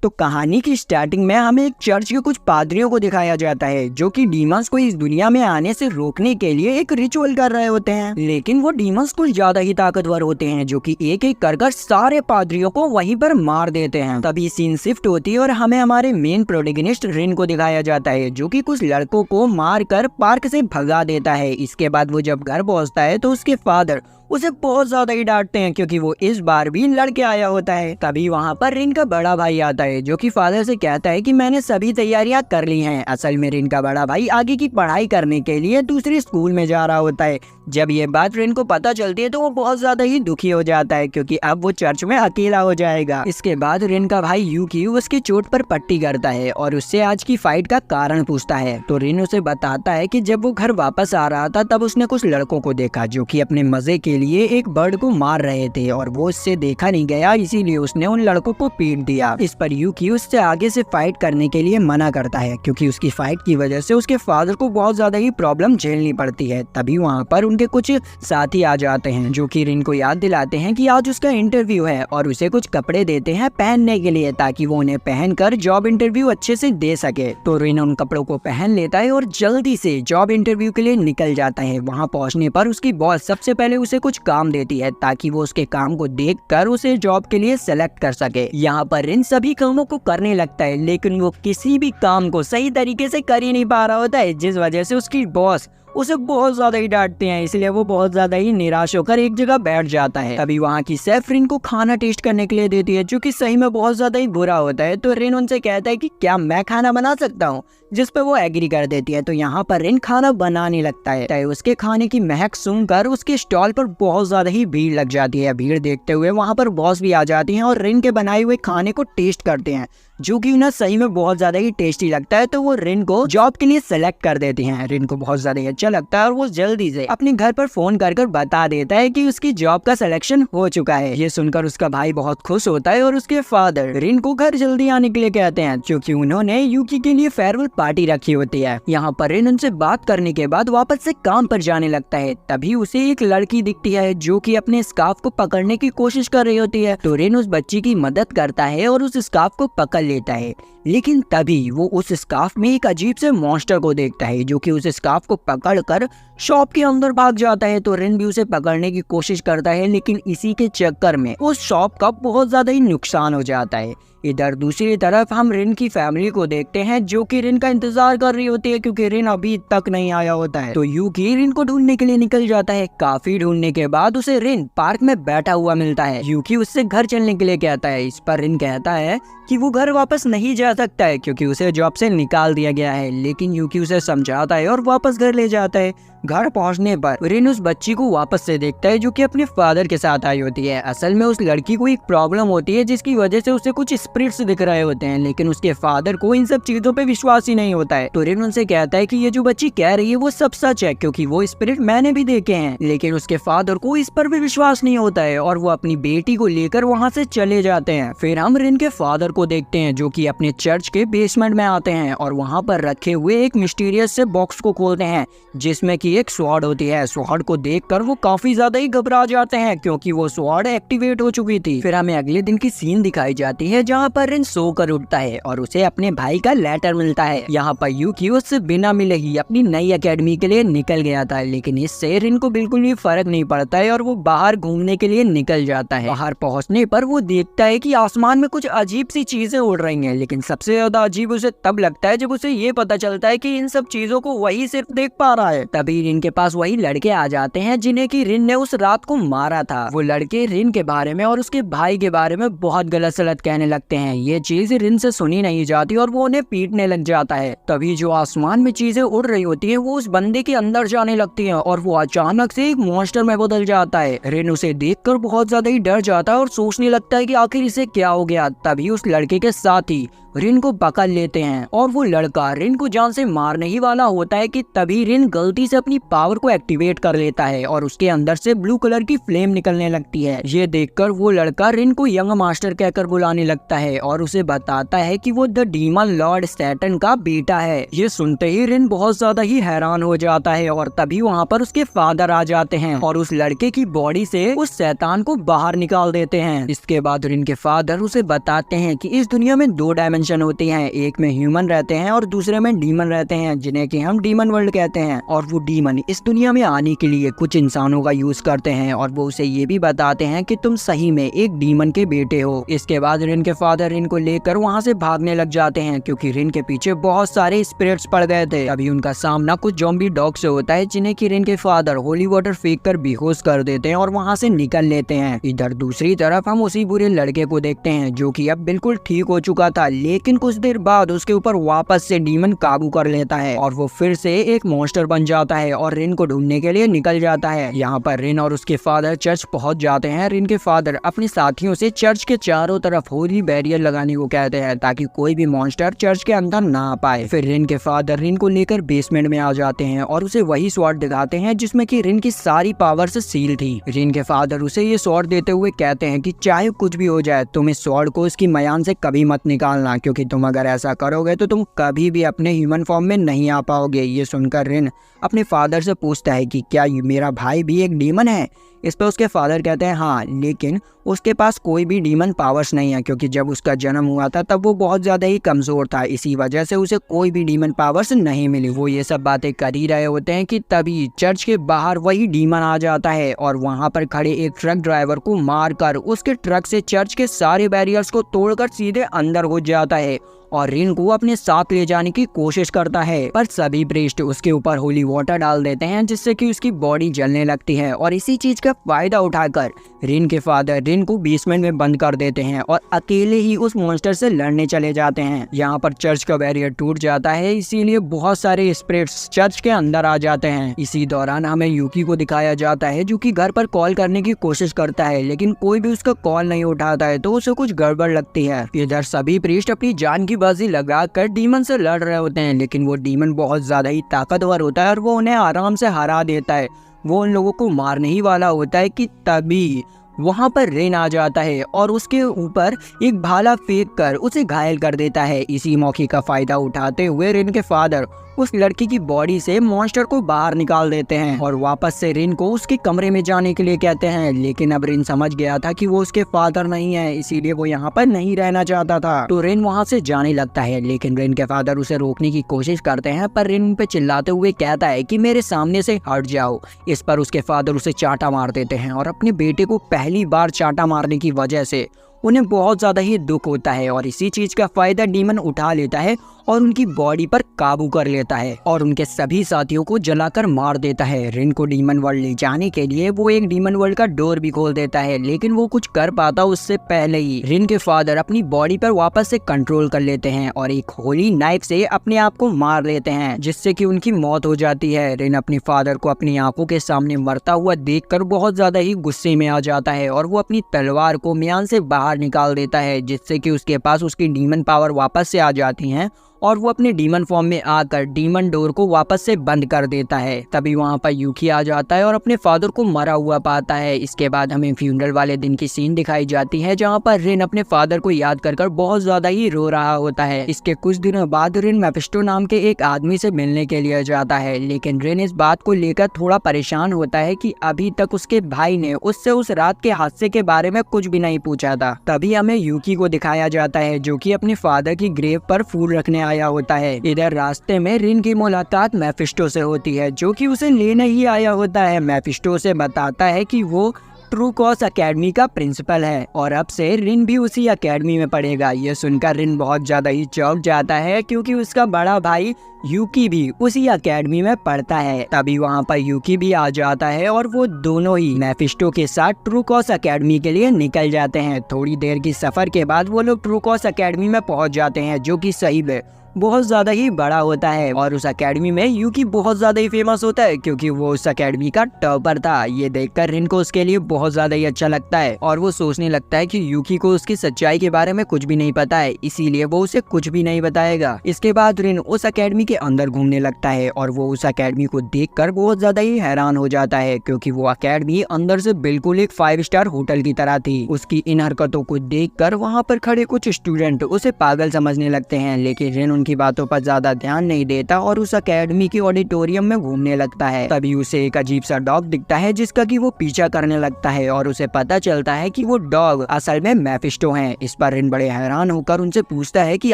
तो कहानी की स्टार्टिंग में हमें एक चर्च के कुछ पादरियों को दिखाया जाता है जो कि डीमंस को इस दुनिया में आने से रोकने के लिए एक रिचुअल कर रहे होते हैं। लेकिन वो डीमंस कुछ ज्यादा ही ताकतवर होते हैं जो कि एक एक कर सारे पादरियों को वहीं पर मार देते हैं। तभी सीन शिफ्ट होती है और हमें हमारे मेन प्रोटैगनिस्ट रिन को दिखाया जाता है जो कि कुछ लड़कों को मार कर पार्क से भगा देता है। इसके बाद वो जब घर पहुंचता है तो उसके फादर उसे बहुत ज्यादा ही डांटते हैं क्योंकि वो इस बार भी लड़के आया होता है। तभी वहाँ पर रिन का बड़ा भाई आता है जो कि फादर से कहता है कि मैंने सभी तैयारियां कर ली हैं। असल में रिन का बड़ा भाई आगे की पढ़ाई करने के लिए दूसरे स्कूल में जा रहा होता है। जब ये बात रिन को पता चलती है तो वो बहुत ज्यादा ही दुखी हो जाता है क्योंकि अब वो चर्च में अकेला हो जाएगा। इसके बाद रिन का भाई यूकी उसकी चोट पर पट्टी करता है और उससे आज की फाइट का कारण पूछता है। तो रिन उसे बताता है कि जब वो घर वापस आ रहा था तब उसने कुछ लड़कों को देखा जो कि अपने मजे के लिए एक बर्ड को मार रहे थे और वो उससे देखा नहीं गया, इसीलिए उसने उन लड़कों को पीट दिया। इस पर यूकी उससे आगे से फाइट करने के लिए मना करता है क्योंकि उसकी फाइट की वजह से उसके फादर को बहुत ज्यादा ही प्रॉब्लम झेलनी पड़ती है। तभी वहाँ पर उनके कुछ साथी आ जाते हैं जो कि रिन को याद दिलाते हैं कि आज उसका इंटरव्यू है और उसे कुछ कपड़े देते हैं पहनने के लिए ताकि वो उन्हें पहनकर जॉब इंटरव्यू अच्छे से दे सके। तो रिन उन कपड़ों को पहन लेता है और जल्दी से जॉब इंटरव्यू के लिए निकल जाता है। वहाँ पहुँचने पर उसकी बॉस सबसे पहले उसे कुछ काम देती है ताकि वो उसके काम को देखकर उसे जॉब के लिए सेलेक्ट कर सके। यहाँ पर रिन सभी कामों को करने लगता है लेकिन वो किसी भी काम को सही तरीके से कर ही नहीं पा रहा होता है, जिस वजह से उसकी बॉस उसे बहुत ज्यादा ही डांटते हैं। इसलिए वो बहुत ज्यादा ही निराश होकर एक जगह बैठ जाता है। तभी वहाँ की शेफ रिन को खाना टेस्ट करने के लिए देती है जो कि सही में बहुत ज्यादा ही बुरा होता है। तो रिन उनसे कहता है कि क्या मैं खाना बना सकता हूँ, जिस पे वो एग्री कर देती है। तो यहाँ पर रिन खाना बनाने लगता है। उसके खाने की महक सुनकर उसके स्टॉल पर बहुत ज्यादा ही भीड़ लग जाती है। भीड़ देखते हुए वहाँ पर बॉस भी आ जाती हैं और रिन के बनाए हुए खाने को टेस्ट करते हैं जो कि उन्हें सही में बहुत ज्यादा ही टेस्टी लगता है। तो वो रिन को जॉब के लिए सेलेक्ट कर देती हैं। रिन को बहुत ज्यादा ही अच्छा लगता है और वो जल्दी से अपने घर पर फोन कर बता देता है कि उसकी जॉब का सिलेक्शन हो चुका है। ये सुनकर उसका भाई बहुत खुश होता है और उसके फादर रिन को घर जल्दी आने के लिए कहते हैं क्योंकि उन्होंने यूकी के लिए फेयरवेल पार्टी रखी होती है। यहाँ पर रिन उनसे बात करने के बाद वापस से काम पर जाने लगता है। तभी उसे एक लड़की दिखती है जो कि अपने स्कार्फ को पकड़ने की कोशिश कर रही होती है। तो रिन उस बच्ची की मदद करता है और उस स्कार्फ को पकड़ लेता है। लेकिन तभी वो उस स्कार्फ में एक अजीब से मॉन्स्टर को देखता है जो कि उस स्कार्फ को पकड़कर शॉप के अंदर भाग जाता है। तो रिन भी उसे पकड़ने की कोशिश करता है लेकिन इसी के चक्कर में उस शॉप का बहुत ज्यादा ही नुकसान हो जाता है। इधर दूसरी तरफ हम रिन की फैमिली को देखते हैं जो कि रिन का इंतजार कर रही होती है क्योंकि रिन अभी तक नहीं आया होता है। तो यूकी रिन को ढूंढने के लिए निकल जाता है। काफी ढूंढने के बाद उसे रिन पार्क में बैठा हुआ मिलता है। यूकी उससे घर चलने के लिए कहता है। इस पर रिन कहता है कि वो घर वापस नहीं जा सकता है क्योंकि उसे जॉब से निकाल दिया गया है। लेकिन यूकी उसे समझाता है और वापस घर ले जाता है। घर पहुंचने पर रिन उस बच्ची को वापस से देखता है जो कि अपने फादर के साथ आई होती है। असल में उस लड़की को एक प्रॉब्लम होती है जिसकी वजह से उसे कुछ स्पिरिट्स दिख रहे होते हैं, लेकिन उसके फादर को इन सब चीजों पे विश्वास ही नहीं होता है। तो रिन उनसे कहता है कि ये जो बच्ची कह रही है वो सब सच है क्योंकि वो स्पिरिट मैंने भी देखे हैं। लेकिन उसके फादर को इस पर भी विश्वास नहीं होता है और वो अपनी बेटी को लेकर वहाँ से चले जाते हैं। फिर हम रिन के फादर को देखते हैं जो कि अपने चर्च के बेसमेंट में आते हैं और वहाँ पर रखे हुए एक मिस्टीरियस से बॉक्स को खोलते हैं जिसमें कि एक स्वॉर्ड होती है। स्वॉर्ड को देखकर वो काफी ज्यादा ही घबरा जाते हैं क्योंकि वो स्वॉर्ड एक्टिवेट हो चुकी थी। फिर हमें अगले दिन की सीन दिखाई जाती है जहाँ पर रिन सोकर उठता है और उसे अपने भाई का लेटर मिलता है। यहाँ पर यूकी उससे बिना मिले ही अपनी नई एकेडमी के लिए निकल गया था, लेकिन इससे रिन को बिल्कुल भी फर्क नहीं पड़ता है और वो बाहर घूमने के लिए निकल जाता है। बाहर पहुँचने पर वो देखता है कि आसमान में कुछ अजीब सी चीजें उड़ रही हैं, लेकिन सबसे ज्यादा अजीब उसे तब लगता है जब उसे ये पता चलता है कि इन सब चीजों को वही सिर्फ देख पा रहा है। तभी रिन के पास वही लड़के आ जाते हैं जिन्हें कि रिन ने उस रात को मारा था। वो लड़के रिन के बारे में और उसके भाई के बारे में बहुत गलत सलत कहने लगते हैं। ये चीज रिन से सुनी नहीं जाती और वो उन्हें पीटने लग जाता है। तभी जो आसमान में चीजें उड़ रही होती हैं वो उस बंदे के अंदर जाने लगती हैं और वो अचानक से एक मॉन्स्टर में बदल जाता है। रिन उसे देखकर बहुत ज्यादा ही डर जाता है और सोचने लगता है कि आखिर इसे क्या हो गया। तभी उस लड़के के साथ ही रिन को पकड़ लेते हैं और वो लड़का रिन को जान से मारने ही वाला होता है कि तभी रिन गलती से अपनी पावर को एक्टिवेट कर लेता है और उसके अंदर से ब्लू कलर की फ्लेम निकलने लगती है। ये देखकर वो लड़का रिन को यंग मास्टर कहकर बुलाने लगता है और उसे बताता है कि वो द डीमन लॉर्ड सैटर्न का बेटा है। ये सुनते ही रिन बहुत ज्यादा ही हैरान हो जाता है और तभी वहाँ पर उसके फादर आ जाते हैं और उस लड़के की बॉडी से उस शैतान को बाहर निकाल देते हैं। इसके बाद रिन के फादर उसे बताते हैं कि इस दुनिया में 2 डायमेंशन होते हैं, एक में ह्यूमन रहते हैं और दूसरे में डीमन रहते हैं, जिन्हें कि हम डीमन वर्ल्ड कहते हैं। और वो डीमन इस दुनिया में आने के लिए कुछ इंसानों का यूज करते हैं और वो उसे ये भी बताते हैं कि तुम सही में एक डीमन के बेटे हो। इसके बाद रिन के फादर रिन को लेकर वहाँ से भागने लग जाते हैं क्योंकि रिन के पीछे बहुत सारे स्पिरिट्स पड़ गए थे। अभी उनका सामना कुछ ज़ॉम्बी डॉग से होता है, जिन्हें कि रिन के फादर होली वाटर फेंक कर बेहोश कर देते हैं और वहाँ से निकल लेते हैं। इधर दूसरी तरफ हम उसी बुरे लड़के को देखते हैं जो कि अब बिल्कुल ठीक हो चुका था, लेकिन कुछ देर बाद उसके ऊपर वापस से डीमन काबू कर लेता है और वो फिर से एक मॉन्स्टर बन जाता है और रिन को ढूंढने के लिए निकल जाता है। यहाँ पर रिन और उसके फादर चर्च पहुँच जाते हैं। रिन के फादर अपने साथियों से चर्च के चारों तरफ होली बैरियर लगाने को कहते हैं ताकि कोई भी मॉन्स्टर चर्च के अंदर ना आ पाए। फिर रिन के फादर रिन को लेकर बेसमेंट में आ जाते हैं और उसे वही स्वॉर्ड दिखाते हैं जिसमें कि रिन की सारी पावर से सील थी। रिन के फादर उसे ये स्वॉर्ड देते हुए कहते हैं कि चाहे कुछ भी हो जाए तुम इस स्वॉर्ड को इसकी मयान से कभी मत निकालना, क्योंकि तुम अगर ऐसा करोगे तो तुम कभी भी अपने ह्यूमन फॉर्म में नहीं आ पाओगे। ये सुनकर रिन अपने फादर से पूछता है कि क्या मेरा भाई भी एक डीमन है। इस पर उसके फादर कहते हैं हाँ, लेकिन उसके पास कोई भी डीमन पावर्स नहीं है, क्योंकि जब उसका जन्म हुआ था तब वो बहुत ज़्यादा ही कमज़ोर था, इसी वजह से उसे कोई भी डीमन पावर्स नहीं मिली। वो ये सब बातें कर ही रहे होते हैं कि तभी चर्च के बाहर वही डीमन आ जाता है और वहाँ पर खड़े एक ट्रक ड्राइवर को मारकर उसके ट्रक से चर्च के सारे बैरियर्स को तोड़कर सीधे अंदर घुस जाता है और रिन को अपने साथ ले जाने की कोशिश करता है, पर सभी प्रीस्ट उसके ऊपर होली वाटर डाल देते हैं जिससे कि उसकी बॉडी जलने लगती है। और इसी चीज का फायदा उठाकर रिन के फादर रिन को बेसमेंट में बंद कर देते हैं और अकेले ही उस मॉन्स्टर से लड़ने चले जाते हैं। यहाँ पर चर्च का बैरियर टूट जाता है, इसीलिए बहुत सारे स्पिरिट्स चर्च के अंदर आ जाते हैं। इसी दौरान हमें यूकी को दिखाया जाता है जो कि घर पर कॉल करने की कोशिश करता है, लेकिन कोई भी उसका कॉल नहीं उठाता है, तो उसे कुछ गड़बड़ लगती है। इधर सभी प्रीस्ट अपनी जान की बाजी लगाकर डीमन से लड़ रहे होते हैं, लेकिन वो डीमन बहुत ज्यादा ही ताकतवर होता है और वो उन्हें आराम से हरा देता है। वो उन लोगों को मारने ही वाला होता है कि तभी वहाँ पर रिन आ जाता है और उसके ऊपर एक भाला फेंक कर उसे घायल कर देता है। इसी मौके का फायदा उठाते हुए रिन के फादर उस लड़की की बॉडी से मॉन्स्टर को बाहर निकाल देते हैं और वापस से रिन को उसके कमरे में जाने के लिए कहते हैं, लेकिन अब रिन समझ गया था कि वो उसके फादर नहीं है, इसीलिए वो यहाँ पर नहीं रहना चाहता था। तो रिन वहाँ से जाने लगता है, लेकिन रिन के फादर उसे रोकने की कोशिश करते हैं, पर रिन पे चिल्लाते हुए कहता है कि मेरे सामने से हट जाओ। इस पर उसके फादर उसे चांटा मार देते हैं और अपने बेटे को पहली बार चांटा मारने की वजह से उन्हें बहुत ज्यादा ही दुख होता है और इसी चीज का फायदा डीमन उठा लेता है और उनकी बॉडी पर काबू कर लेता है और उनके सभी साथियों को जलाकर मार देता है। रिन को डीमन वर्ल्ड ले जाने के लिए वो एक डीमन वर्ल्ड का डोर भी खोल देता है, लेकिन वो कुछ कर पाता उससे पहले ही रिन के फादर अपनी बॉडी पर वापस से कंट्रोल कर लेते हैं और एक होली नाइफ से अपने आप को मार लेते हैं, जिससे कि उनकी मौत हो जाती है। रिन अपने फादर को अपनी आंखों के सामने मरता हुआ देखकर बहुत ज्यादा ही गुस्से में आ जाता है और वो अपनी तलवार को म्यान से बाहर निकाल देता है, जिससे कि उसके पास उसकी डीमन पावर वापस से आ जाती हैं और वो अपने डीमन फॉर्म में आकर डीमन डोर को वापस से बंद कर देता है। तभी वहाँ पर यूकी आ जाता है और अपने फादर को मरा हुआ पाता है। इसके बाद हमें फ्यूनरल वाले दिन की सीन दिखाई जाती है, जहाँ पर रिन अपने फादर को याद कर बहुत ज्यादा ही रो रहा होता है। इसके कुछ दिनों बाद रिन मेफिस्टो नाम के एक आदमी से मिलने के लिए जाता है, लेकिन रिन इस बात को लेकर थोड़ा परेशान होता है कि अभी तक उसके भाई ने उससे उस रात के हादसे के बारे में कुछ भी नहीं पूछा था। तभी हमें यूकी को दिखाया जाता है जो कि अपने फादर की ग्रेव पर फूल रखने आया होता है। इधर रास्ते में रिन की मुलाकात मेफिस्टो से होती है, जो कि उसे लेने ही आया होता है। मेफिस्टो से बताता है कि वो ट्रू कॉस एकेडमी का प्रिंसिपल है और अब से रिन भी उसी एकेडमी में पढ़ेगा। ये सुनकर रिन बहुत ज्यादा ही चौंक जाता है, क्योंकि उसका बड़ा भाई यूकी भी उसी एकेडमी में पढ़ता है। तभी वहाँ पर यूकी भी आ जाता है और वो दोनों ही मेफिस्टो के साथ ट्रू कॉस एकेडमी के लिए निकल जाते हैं। थोड़ी देर की सफर के बाद वो लोग ट्रू कॉस एकेडमी में पहुँच जाते हैं, जो कि सही में बहुत ज्यादा ही बड़ा होता है और उस अकेडमी में यूकी बहुत ज्यादा ही फेमस होता है क्योंकि वो उस अकेडमी का टॉपर था। ये देखकर रिन को उसके लिए बहुत ज्यादा ही अच्छा लगता है और वो सोचने लगता है कि यूकी को उसकी सच्चाई के बारे में कुछ भी नहीं पता है, इसीलिए वो उसे कुछ भी नहीं बताएगा। इसके बाद रिन उस अकेडमी के अंदर घूमने लगता है और वो उस अकेडमी को देखकर बहुत ज्यादा ही हैरान हो जाता है क्योंकि वो अकेडमी अंदर से बिल्कुल एक 5 स्टार होटल की तरह थी। उसकी इन हरकतों को देखकर वहाँ पर खड़े कुछ स्टूडेंट उसे पागल समझने लगते हैं, लेकिन रिन उनकी बातों पर ज्यादा ध्यान नहीं देता और उस अकेडमी के ऑडिटोरियम में घूमने लगता है। तभी उसे एक अजीब सा डॉग दिखता है जिसका कि वो पीछा करने लगता है और उसे पता चलता है कि वो डॉग असल में मेफिस्टो है। इस पर रिन बड़े हैरान होकर उनसे पूछता है कि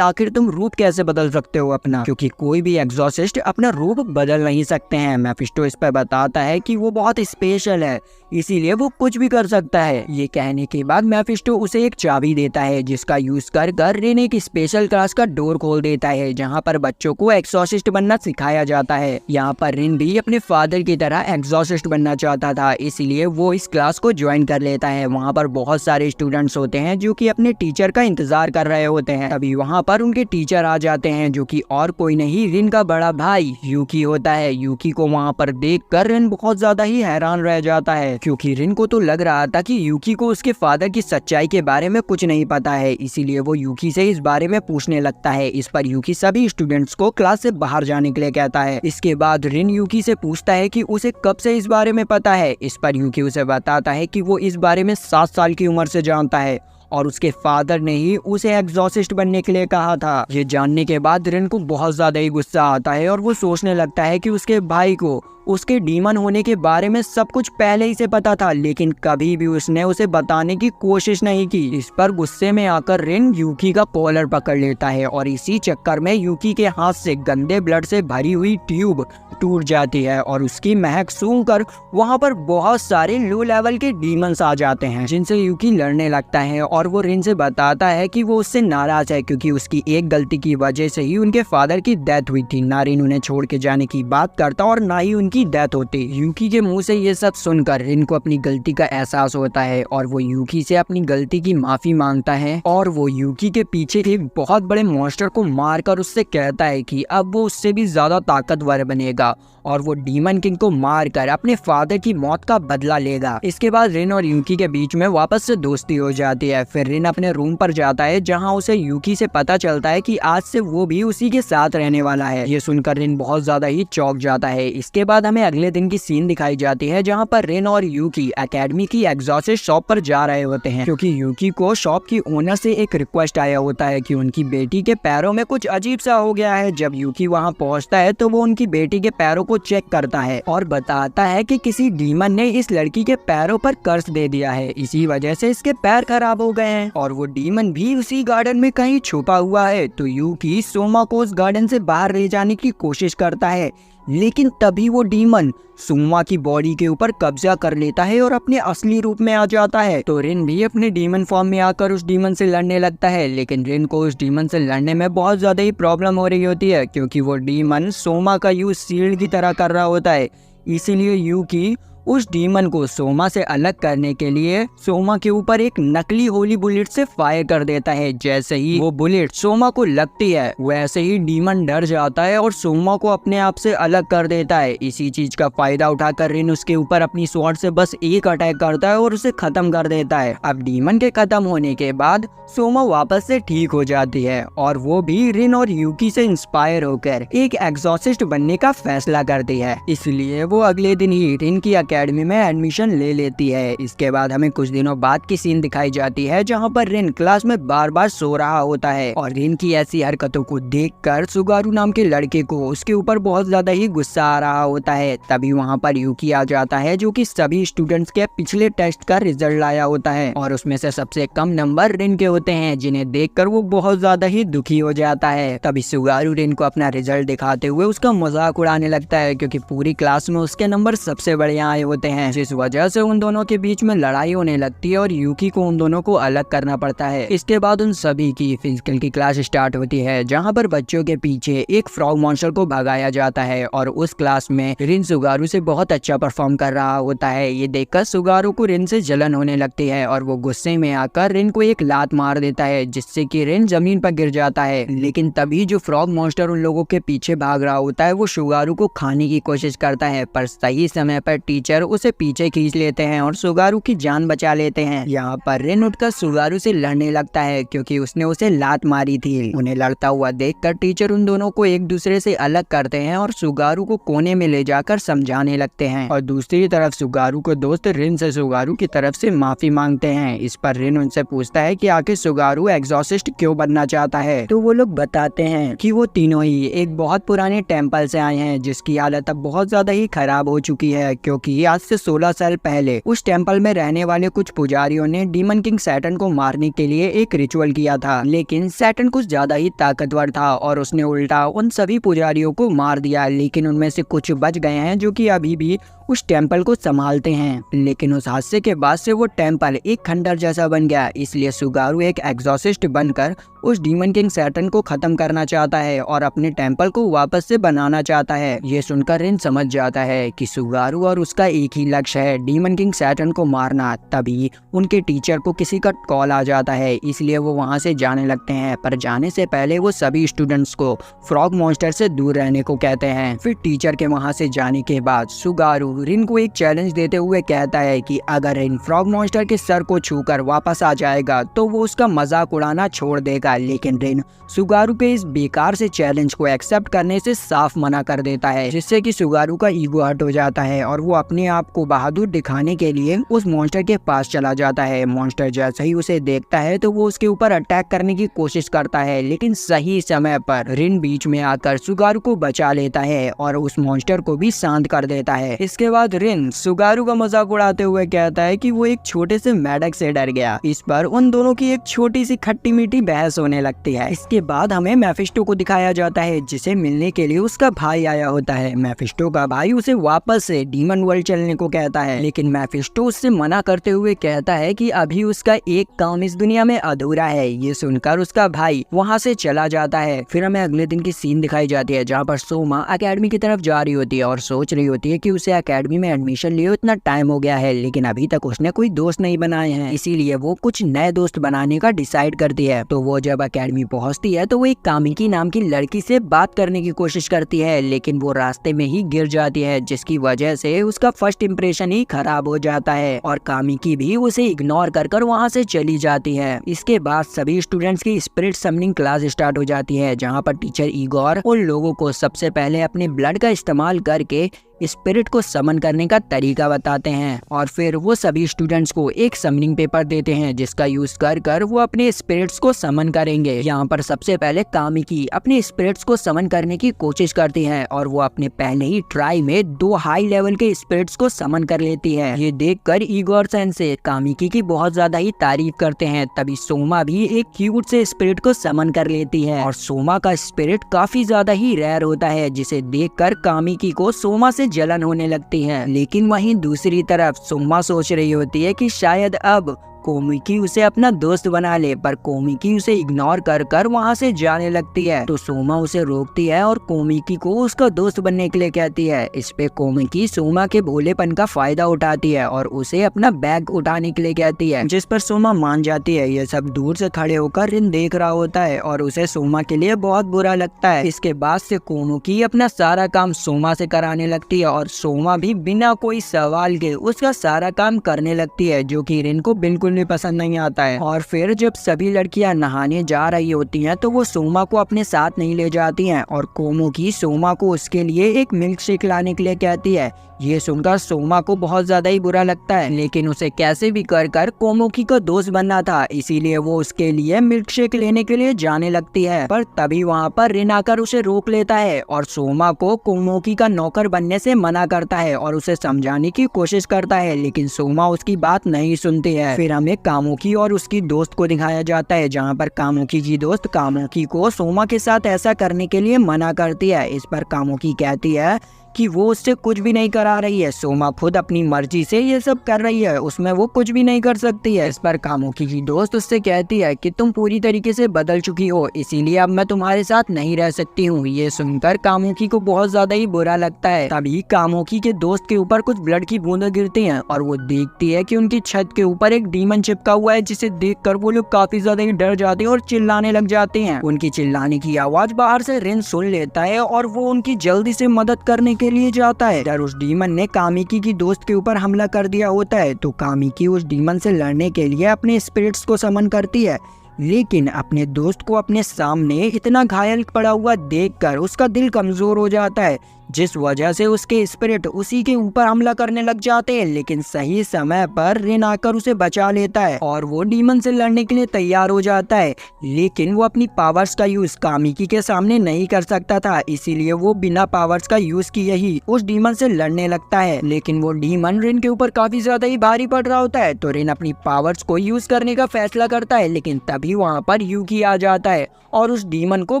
आखिर तुम रूप कैसे बदल सकते हो अपना, क्योंकि कोई भी एग्जॉर्सिस्ट अपना रूप बदल नहीं सकते हैं। मेफिस्टो इस पर बताता है कि वो बहुत स्पेशल है, इसीलिए वो कुछ भी कर सकता है। ये कहने के बाद मेफिस्टो उसे एक चाबी देता है जिसका यूज कर रिन एक स्पेशल क्लास का डोर खोल देता है जहाँ पर बच्चों को एक्सॉर्सिस्ट बनना सिखाया जाता है। यहाँ पर रिन भी अपने फादर की तरह एक्सॉर्सिस्ट बनना चाहता था, इसीलिए वो इस क्लास को ज्वाइन कर लेता है। वहाँ पर बहुत सारे स्टूडेंट्स होते हैं जो कि अपने टीचर का इंतजार कर रहे होते हैं। अभी वहाँ पर उनके टीचर आ जाते हैं जो कि और कोई नहीं रिन का बड़ा भाई यूकी होता है। यूकी को वहाँ पर देखकर रिन बहुत ज्यादा ही हैरान रह जाता है क्योंकि रिन को तो लग रहा था कि यूकी को उसके फादर की सच्चाई के बारे में कुछ नहीं पता है, इसीलिए वो यूकी से इस बारे में पूछने लगता है। इस पर यूकी सभी स्टूडेंट्स को क्लास से बाहर जाने के लिए कहता है। इसके बाद रिन यूकी से पूछता है कि उसे कब से इस बारे में पता है। इस पर यूकी उसे बताता है कि वो इस बारे में 7 साल की उम्र से जानता है और उसके फादर ने ही उसे एग्जॉर्सिस्ट बनने के लिए कहा था। ये जानने के बाद रिन को बहुत ज्यादा ही गुस्सा आता है और वो सोचने लगता है कि उसके भाई को उसके डीमन होने के बारे में सब कुछ पहले ही से पता था, लेकिन कभी भी उसने उसे बताने की कोशिश नहीं की। इस पर गुस्से में आकर रिन यूकी का कॉलर पकड़ लेता है और इसी चक्कर में यूकी के हाथ से गंदे ब्लड से भरी हुई ट्यूब टूट जाती है और उसकी महक सूंघकर वहाँ पर बहुत सारे लो लेवल के डीमंस आ जाते हैं जिनसे यूकी लड़ने लगता है और वो रिन से बताता है कि वो उससे नाराज है क्योंकि उसकी एक गलती की वजह से ही उनके फादर की डेथ हुई थी। ना रिन उन्हें छोड़ के जाने की बात करता और ना ही की डेथ होती। यूकी के मुंह से ये सब सुनकर रिन को अपनी गलती का एहसास होता है और वो यूकी से अपनी गलती की माफी मांगता है और वो यूकी के पीछे एक बहुत बड़े मॉन्स्टर को मारकर उससे कहता है कि अब वो उससे भी ज्यादा ताकतवर बनेगा और वो डीमन किंग को मारकर अपने फादर की मौत का बदला लेगा। इसके बाद रिन और यूकी के बीच में वापस से दोस्ती हो जाती है। फिर रिन अपने रूम पर जाता है जहाँ उसे यूकी से पता चलता है कि आज से वो भी उसी के साथ रहने वाला है। ये सुनकर रिन बहुत ज्यादा ही चौंक जाता है। इसके बाद हमें अगले दिन की सीन दिखाई जाती है जहाँ पर रिन और यूकी एकेडमी की एग्जॉर्सिस्ट शॉप पर जा रहे होते हैं क्योंकि यूकी को शॉप की ओनर से एक रिक्वेस्ट आया होता है कि उनकी बेटी के पैरों में कुछ अजीब सा हो गया है। जब यूकी वहाँ पहुँचता है तो वो उनकी बेटी के पैरों को चेक करता है और बताता है कि किसी डीमन ने इस लड़की के पैरों पर कर्स दे दिया है, इसी वजह से इसके पैर खराब हो गए हैं और वो डीमन भी उसी गार्डन में कहीं छुपा हुआ है। तो यूकी सोमा को उस गार्डन से बाहर ले जाने की कोशिश करता है, लेकिन तभी वो डीमन सोमा की बॉडी के ऊपर कब्जा कर लेता है और अपने असली रूप में आ जाता है। तो रिन भी अपने डीमन फॉर्म में आकर उस डीमन से लड़ने लगता है, लेकिन रिन को उस डीमन से लड़ने में बहुत ज्यादा ही प्रॉब्लम हो रही होती है क्योंकि वो डीमन सोमा का यूज शील्ड की तरह कर रहा होता है। इसीलिए यूकी उस डीमन को सोमा से अलग करने के लिए सोमा के ऊपर एक नकली होली बुलेट से फायर कर देता है। जैसे ही वो बुलेट सोमा को लगती है वैसे ही डीमन डर जाता है और सोमा को अपने आप से अलग कर देता है। इसी चीज का फायदा उठाकर रिन उसके ऊपर अपनी स्वॉर्ड से बस एक अटैक करता है और उसे खत्म कर देता है। अब डीमन के खत्म होने के बाद सोमा वापस से ठीक हो जाती है और वो भी रिन और यूकी से इंस्पायर होकर एक एग्जॉर्सिस्ट बनने का फैसला करती है। इसलिए वो अगले दिन ही रिन की एकेडमी में एडमिशन ले लेती है। इसके बाद हमें कुछ दिनों बाद की सीन दिखाई जाती है जहाँ पर रिन क्लास में बार बार सो रहा होता है और रिन की ऐसी हरकतों को देखकर सुगारू नाम के लड़के को उसके ऊपर बहुत ज्यादा ही गुस्सा आ रहा होता है। तभी वहाँ पर यूकी आ जाता है जो कि सभी स्टूडेंट्स के पिछले टेस्ट का रिजल्ट लाया होता है और उसमें से सबसे कम नंबर रिन के होते हैं, जिन्हें देखकर वो बहुत ज्यादा ही दुखी हो जाता है। तभी सुगारू रिन को अपना रिजल्ट दिखाते हुए उसका मजाक उड़ाने लगता है क्योंकि पूरी क्लास में उसके नंबर सबसे बढ़िया आए होते हैं, जिस वजह से उन दोनों के बीच में लड़ाई होने लगती है और यूकी को उन दोनों को अलग करना पड़ता है। इसके बाद उन सभी की फिजिकल की क्लास स्टार्ट होती है, जहाँ पर बच्चों के पीछे एक फ्रॉग मॉन्स्टर को भगाया जाता है और उस क्लास में रिन सुगारू से बहुत अच्छा परफॉर्म कर रहा होता है। ये देखकर सुगारू को रिन से जलन होने लगती है और वो गुस्से में आकर रिन को एक लात मार देता है, जिससे कि रिन जमीन पर गिर जाता है। लेकिन तभी जो फ्रॉग मॉन्स्टर उन लोगों के पीछे भाग रहा होता है वो सुगारू को खाने की कोशिश करता है, पर सही समय पर टीचर उसे पीछे खींच लेते हैं और सुगारू की जान बचा लेते हैं। यहाँ पर रिन उठकर सुगारू से लड़ने लगता है क्योंकि उसने उसे लात मारी थी। उन्हें लड़ता हुआ देखकर टीचर उन दोनों को एक दूसरे से अलग करते हैं और सुगारू को कोने में ले जाकर समझाने लगते हैं। और दूसरी तरफ सुगारू को दोस्त रिन से सुगारू की तरफ से माफी मांगते हैं। इस पर रिन उनसे पूछता है कि आखिर सुगारू एग्जॉसिस्ट क्यों बनना चाहता है। तो वो लोग बताते हैं कि वो तीनों ही एक बहुत पुराने टेम्पल से आए हैं, जिसकी हालत अब बहुत ज्यादा ही खराब हो चुकी है, क्योंकि आज से 16 साल पहले उस टेम्पल में रहने वाले कुछ पुजारियों ने डीमन किंग सैटर्न को मारने के लिए एक रिचुअल किया था। लेकिन सैटर्न कुछ ज्यादा ही ताकतवर था और उसने उल्टा उन सभी पुजारियों को मार दिया। लेकिन उनमें से कुछ बच गए हैं जो कि अभी भी उस टेम्पल को संभालते हैं। लेकिन उस हादसे के बाद से वो टेम्पल एक खंडर जैसा बन गया, इसलिए सुगारू एक एग्जॉसिस्ट बनकर उस डीमन किंग सैटर्न को खत्म करना चाहता है और अपने टेम्पल को वापस से बनाना चाहता है। ये सुनकर रिन समझ जाता है कि सुगारू और उसका एक ही लक्ष्य है, डीमन किंग सैटर्न को मारना। तभी उनके टीचर को किसी का कॉल आ जाता है, इसलिए वो वहाँ से जाने लगते हैं। पर जाने से पहले वो सभी स्टूडेंट्स को फ्रॉग मॉन्स्टर से दूर रहने को कहते हैं। फिर टीचर के वहाँ से जाने के बाद सुगारू रिन को एक चैलेंज देते हुए कहता है कि अगर रिन फ्रॉग मॉन्स्टर के सर को छूकर वापस आ जाएगा तो वो उसका मजाक उड़ाना छोड़ देगा। लेकिन रिन सुगारू के इस बेकार से चैलेंज को एक्सेप्ट करने से साफ मना कर देता है, जिससे कि सुगारू का ईगो हर्ट हो जाता है और वो अपने आप को बहादुर दिखाने के लिए उस मॉन्स्टर के पास चला जाता है। मॉन्स्टर जैसे ही उसे देखता है तो वो उसके ऊपर अटैक करने की कोशिश करता है, लेकिन सही समय पर रिन बीच में आकर सुगारू को बचा लेता है और उस मॉन्स्टर को भी शांत कर देता है। इसके बाद रिन सुगारू का मजाक उड़ाते हुए कहता है कि वो एक छोटे से मेढक से डर गया। इस पर उन दोनों की एक छोटी सी खट्टी मीठी बहस होने लगती है। इसके बाद हमें मेफिस्टो को दिखाया जाता है, जिसे मिलने के लिए उसका भाई आया होता है। मेफिस्टो का भाई उसे वापस से डीमन वर्ल्ड चलने को कहता है, लेकिन मेफिस्टो उससे मना करते हुए कहता है कि अभी उसका एक काम इस दुनिया में अधूरा है। ये सुनकर उसका भाई वहाँ से चला जाता है। फिर हमें अगले दिन की सीन दिखाई जाती है, जहाँ पर सोमा अकेडमी की तरफ जा रही होती है और सोच रही होती है कि उसे अकेडमी में एडमिशन लिए इतना टाइम हो गया है, लेकिन अभी तक उसने कोई दोस्त नहीं बनाए हैं, इसीलिए वो कुछ नए दोस्त बनाने का डिसाइड करती है। तो वो जब अकेडमी पहुंचती है तो वो एक कामिकी नाम की लड़की से बात करने की कोशिश करती है, लेकिन वो रास्ते में ही गिर जाती है, जिसकी वजह से उसका फर्स्ट इंप्रेशन ही खराब हो जाता है और कामिकी भी उसे इग्नोर कर वहाँ से चली जाती है। इसके बाद सभी स्टूडेंट्स की स्पिरिट समनिंग क्लास स्टार्ट हो जाती है, जहाँ पर टीचर इगोर उन लोगों को सबसे पहले अपने ब्लड का इस्तेमाल करके स्पिरिट को समन करने का तरीका बताते हैं और फिर वो सभी स्टूडेंट्स को एक समनिंग पेपर देते हैं, जिसका यूज कर वो अपने स्पिरिट्स को समन करेंगे। यहाँ पर सबसे पहले कामिकी अपने स्पिरिट्स को समन करने की कोशिश करती है और वो अपने पहले ही ट्राई में 2 हाई लेवल के स्पिरिट्स को समन कर लेती है। ये देखकर इगोर सेंसे कामिकी की बहुत ज्यादा ही तारीफ करते हैं। तभी सोमा भी एक क्यूट से स्पिरिट को समन कर लेती है और सोमा का स्पिरिट काफी ज्यादा ही रेयर होता है, जिसे देखकर कामिकी को सोमा से जलन होने लगती है। लेकिन वहीं दूसरी तरफ सोमा सोच रही होती है कि शायद अब कोमिकी उसे अपना दोस्त बना ले, पर कोमिकी उसे इग्नोर कर वहाँ से जाने लगती है। तो सोमा उसे रोकती है और कोमिकी को उसका दोस्त बनने के लिए कहती है। इस पे कोमिकी सोमा के भोलेपन का फायदा उठाती है और उसे अपना बैग उठाने के लिए कहती है, जिस पर सोमा मान जाती है। ये सब दूर से खड़े होकर रिन देख रहा होता है और उसे सोमा के लिए बहुत बुरा लगता है। इसके बाद से कोमिकी अपना सारा काम सोमा से कराने लगती है और सोमा भी बिना कोई सवाल के उसका सारा काम करने लगती है, जो कि रिन को बिल्कुल भी पसंद नहीं आता है। और फिर जब सभी लड़कियां नहाने जा रही होती हैं तो वो सोमा को अपने साथ नहीं ले जाती हैं और कोमिकी सोमा को उसके लिए एक मिल्क शेक लाने के लिए कहती है। ये सुनकर सोमा को बहुत ज्यादा ही बुरा लगता है, लेकिन उसे कैसे भी कर कोमिकी का दोस्त बनना था, इसीलिए वो उसके लिए मिल्क शेक लेने के लिए जाने लगती है। पर तभी वहाँ पर रिन आकर उसे रोक लेता है और सोमा को कोमिकी का नौकर बनने से मना करता है और उसे समझाने की कोशिश करता है, लेकिन सोमा उसकी बात नहीं सुनती है। फिर हमें कामुकी और उसकी दोस्त को दिखाया जाता है, जहाँ पर कामुकी की दोस्त कामुकी को सोमा के साथ ऐसा करने के लिए मना करती है। इस पर कामुकी कहती है कि वो उससे कुछ भी नहीं करा रही है। सोमा खुद अपनी मर्जी से ये सब कर रही है, उसमें वो कुछ भी नहीं कर सकती है। इस पर कामुकी की दोस्त उससे कहती है कि तुम पूरी तरीके से बदल चुकी हो, इसीलिए अब मैं तुम्हारे साथ नहीं रह सकती हूँ। ये सुनकर कामुकी को बहुत ज्यादा ही बुरा लगता है। तभी कामुकी के दोस्त के ऊपर कुछ ब्लड की बूंदें गिरती हैं और वो देखती है कि उनकी छत के ऊपर एक डीमन चिपका हुआ है, जिसे देखकर वो लोग काफी ज्यादा ही डर जाते हैं और चिल्लाने लग जाते हैं। उनकी चिल्लाने की आवाज बाहर से रिन सुन लेता है और वो उनकी जल्दी से मदद करने के लिए जाता है। डर उस डीमन ने कामिकी की दोस्त के ऊपर हमला कर दिया होता है, तो कामिकी उस डीमन से लड़ने के लिए अपने स्पिरिट्स को समन करती है, लेकिन अपने दोस्त को अपने सामने इतना घायल पड़ा हुआ देखकर उसका दिल कमजोर हो जाता है, जिस वजह से उसके स्पिरिट उसी के ऊपर हमला करने लग जाते हैं। लेकिन सही समय पर रिन आकर उसे बचा लेता है और वो डीमन से लड़ने के लिए तैयार हो जाता है। लेकिन वो अपनी पावर्स का यूज कामिकी के सामने नहीं कर सकता था, इसीलिए वो बिना पावर्स का यूज किए ही उस डीमन से लड़ने लगता है। लेकिन वो डीमन रिन के ऊपर काफी ज्यादा ही भारी पड़ रहा होता है, तो रिन अपनी पावर्स को यूज करने का फैसला करता है। लेकिन तभी वहाँ पर यूकी आ जाता है और उस डीमन को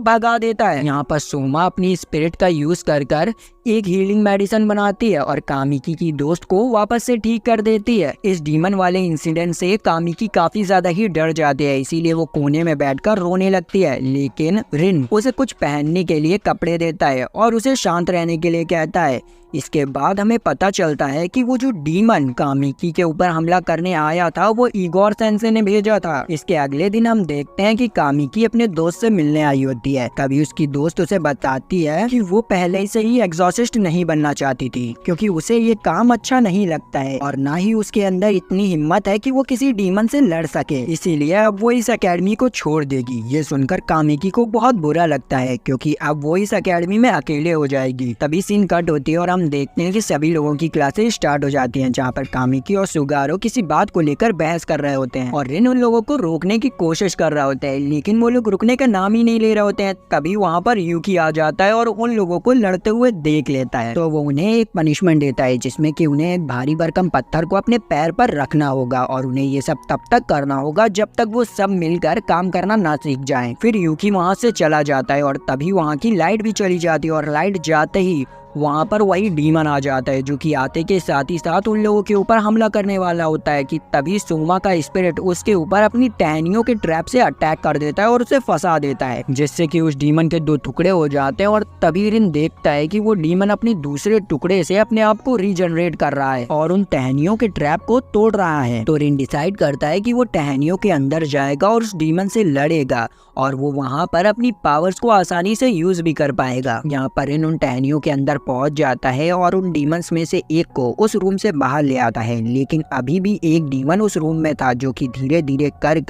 भगा देता है। यहाँ पर सोमा अपनी स्पिरिट का यूज कर एक हीलिंग मेडिसिन बनाती है और कामिकी की दोस्त को वापस से ठीक कर देती है। इस डीमन वाले इंसिडेंट से कामिकी काफी ज्यादा ही डर जाती है, इसीलिए वो कोने में बैठकर रोने लगती है। लेकिन रिन उसे कुछ पहनने के लिए कपड़े देता है और उसे शांत रहने के लिए कहता है। इसके बाद हमें पता चलता है कि वो जो डीमन कामिकी के ऊपर हमला करने आया था वो इगोर सेंसे ने भेजा था। इसके अगले दिन हम देखते हैं कि कामिकी अपने दोस्त से मिलने आई होती है। तभी उसकी दोस्त उसे बताती है कि वो पहले से ही एग्जॉर्सिस्ट नहीं बनना चाहती थी, क्योंकि उसे ये काम अच्छा नहीं लगता है और ना ही उसके अंदर इतनी हिम्मत है कि वो किसी डीमन से लड़ सके, इसीलिए अब वो इस अकेडमी को छोड़ देगी। ये सुनकर कामिकी को बहुत बुरा लगता है, क्योंकि अब वो इस अकेडमी में अकेले हो जाएगी। तभी सीन कट होती है और हम देखते हैं कि सभी लोगों की क्लासेस स्टार्ट हो जाती हैं, जहाँ पर कामिकी और सुगारो किसी बात को लेकर बहस कर रहे होते हैं और रिन उन लोगों को रोकने की कोशिश कर रहा होता है, लेकिन वो लोग रुकने का नाम ही नहीं ले रहे होते हैं। तभी वहाँ पर यूकी आ जाता है और उन लोगों को लड़ते हुए देख लेता है, तो वो उन्हें एक पनिशमेंट देता है, जिसमें कि उन्हें एक भारी भरकम पत्थर को अपने पैर पर रखना होगा और उन्हें ये सब तब तक करना होगा जब तक वो सब मिलकर काम करना ना सीख जाएं। फिर यूकी वहाँ से चला जाता है और तभी वहाँ की लाइट भी चली जाती है और लाइट जाते ही वहाँ पर वही डीमन आ जाता है, जो कि आते के साथ ही साथ उन लोगों के ऊपर हमला करने वाला होता है। कि तभी सोमा का स्पिरिट उसके ऊपर अपनी टहनियों के ट्रैप से अटैक कर देता है और उसे फंसा देता है, जिससे कि उस डीमन के दो टुकड़े हो जाते हैं। और तभी रिन देखता है कि वो डीमन अपने दूसरे टुकड़े से अपने आप को रीजनरेट कर रहा है और उन टहनियों के ट्रैप को तोड़ रहा है। तो रिन डिसाइड करता है कि वो टहनियों के अंदर जाएगा और उस डीमन से लड़ेगा और वो वहाँ पर अपनी पावर्स को आसानी से यूज भी कर पाएगा। यहाँ पर रिन उन टहनियों के अंदर पहुंच जाता है और उन डीमंस में से एक को उस रूम से बाहर ले आता है, लेकिन अभी भी एक डीमन उस रूम में था, जो कि धीरे धीरे कर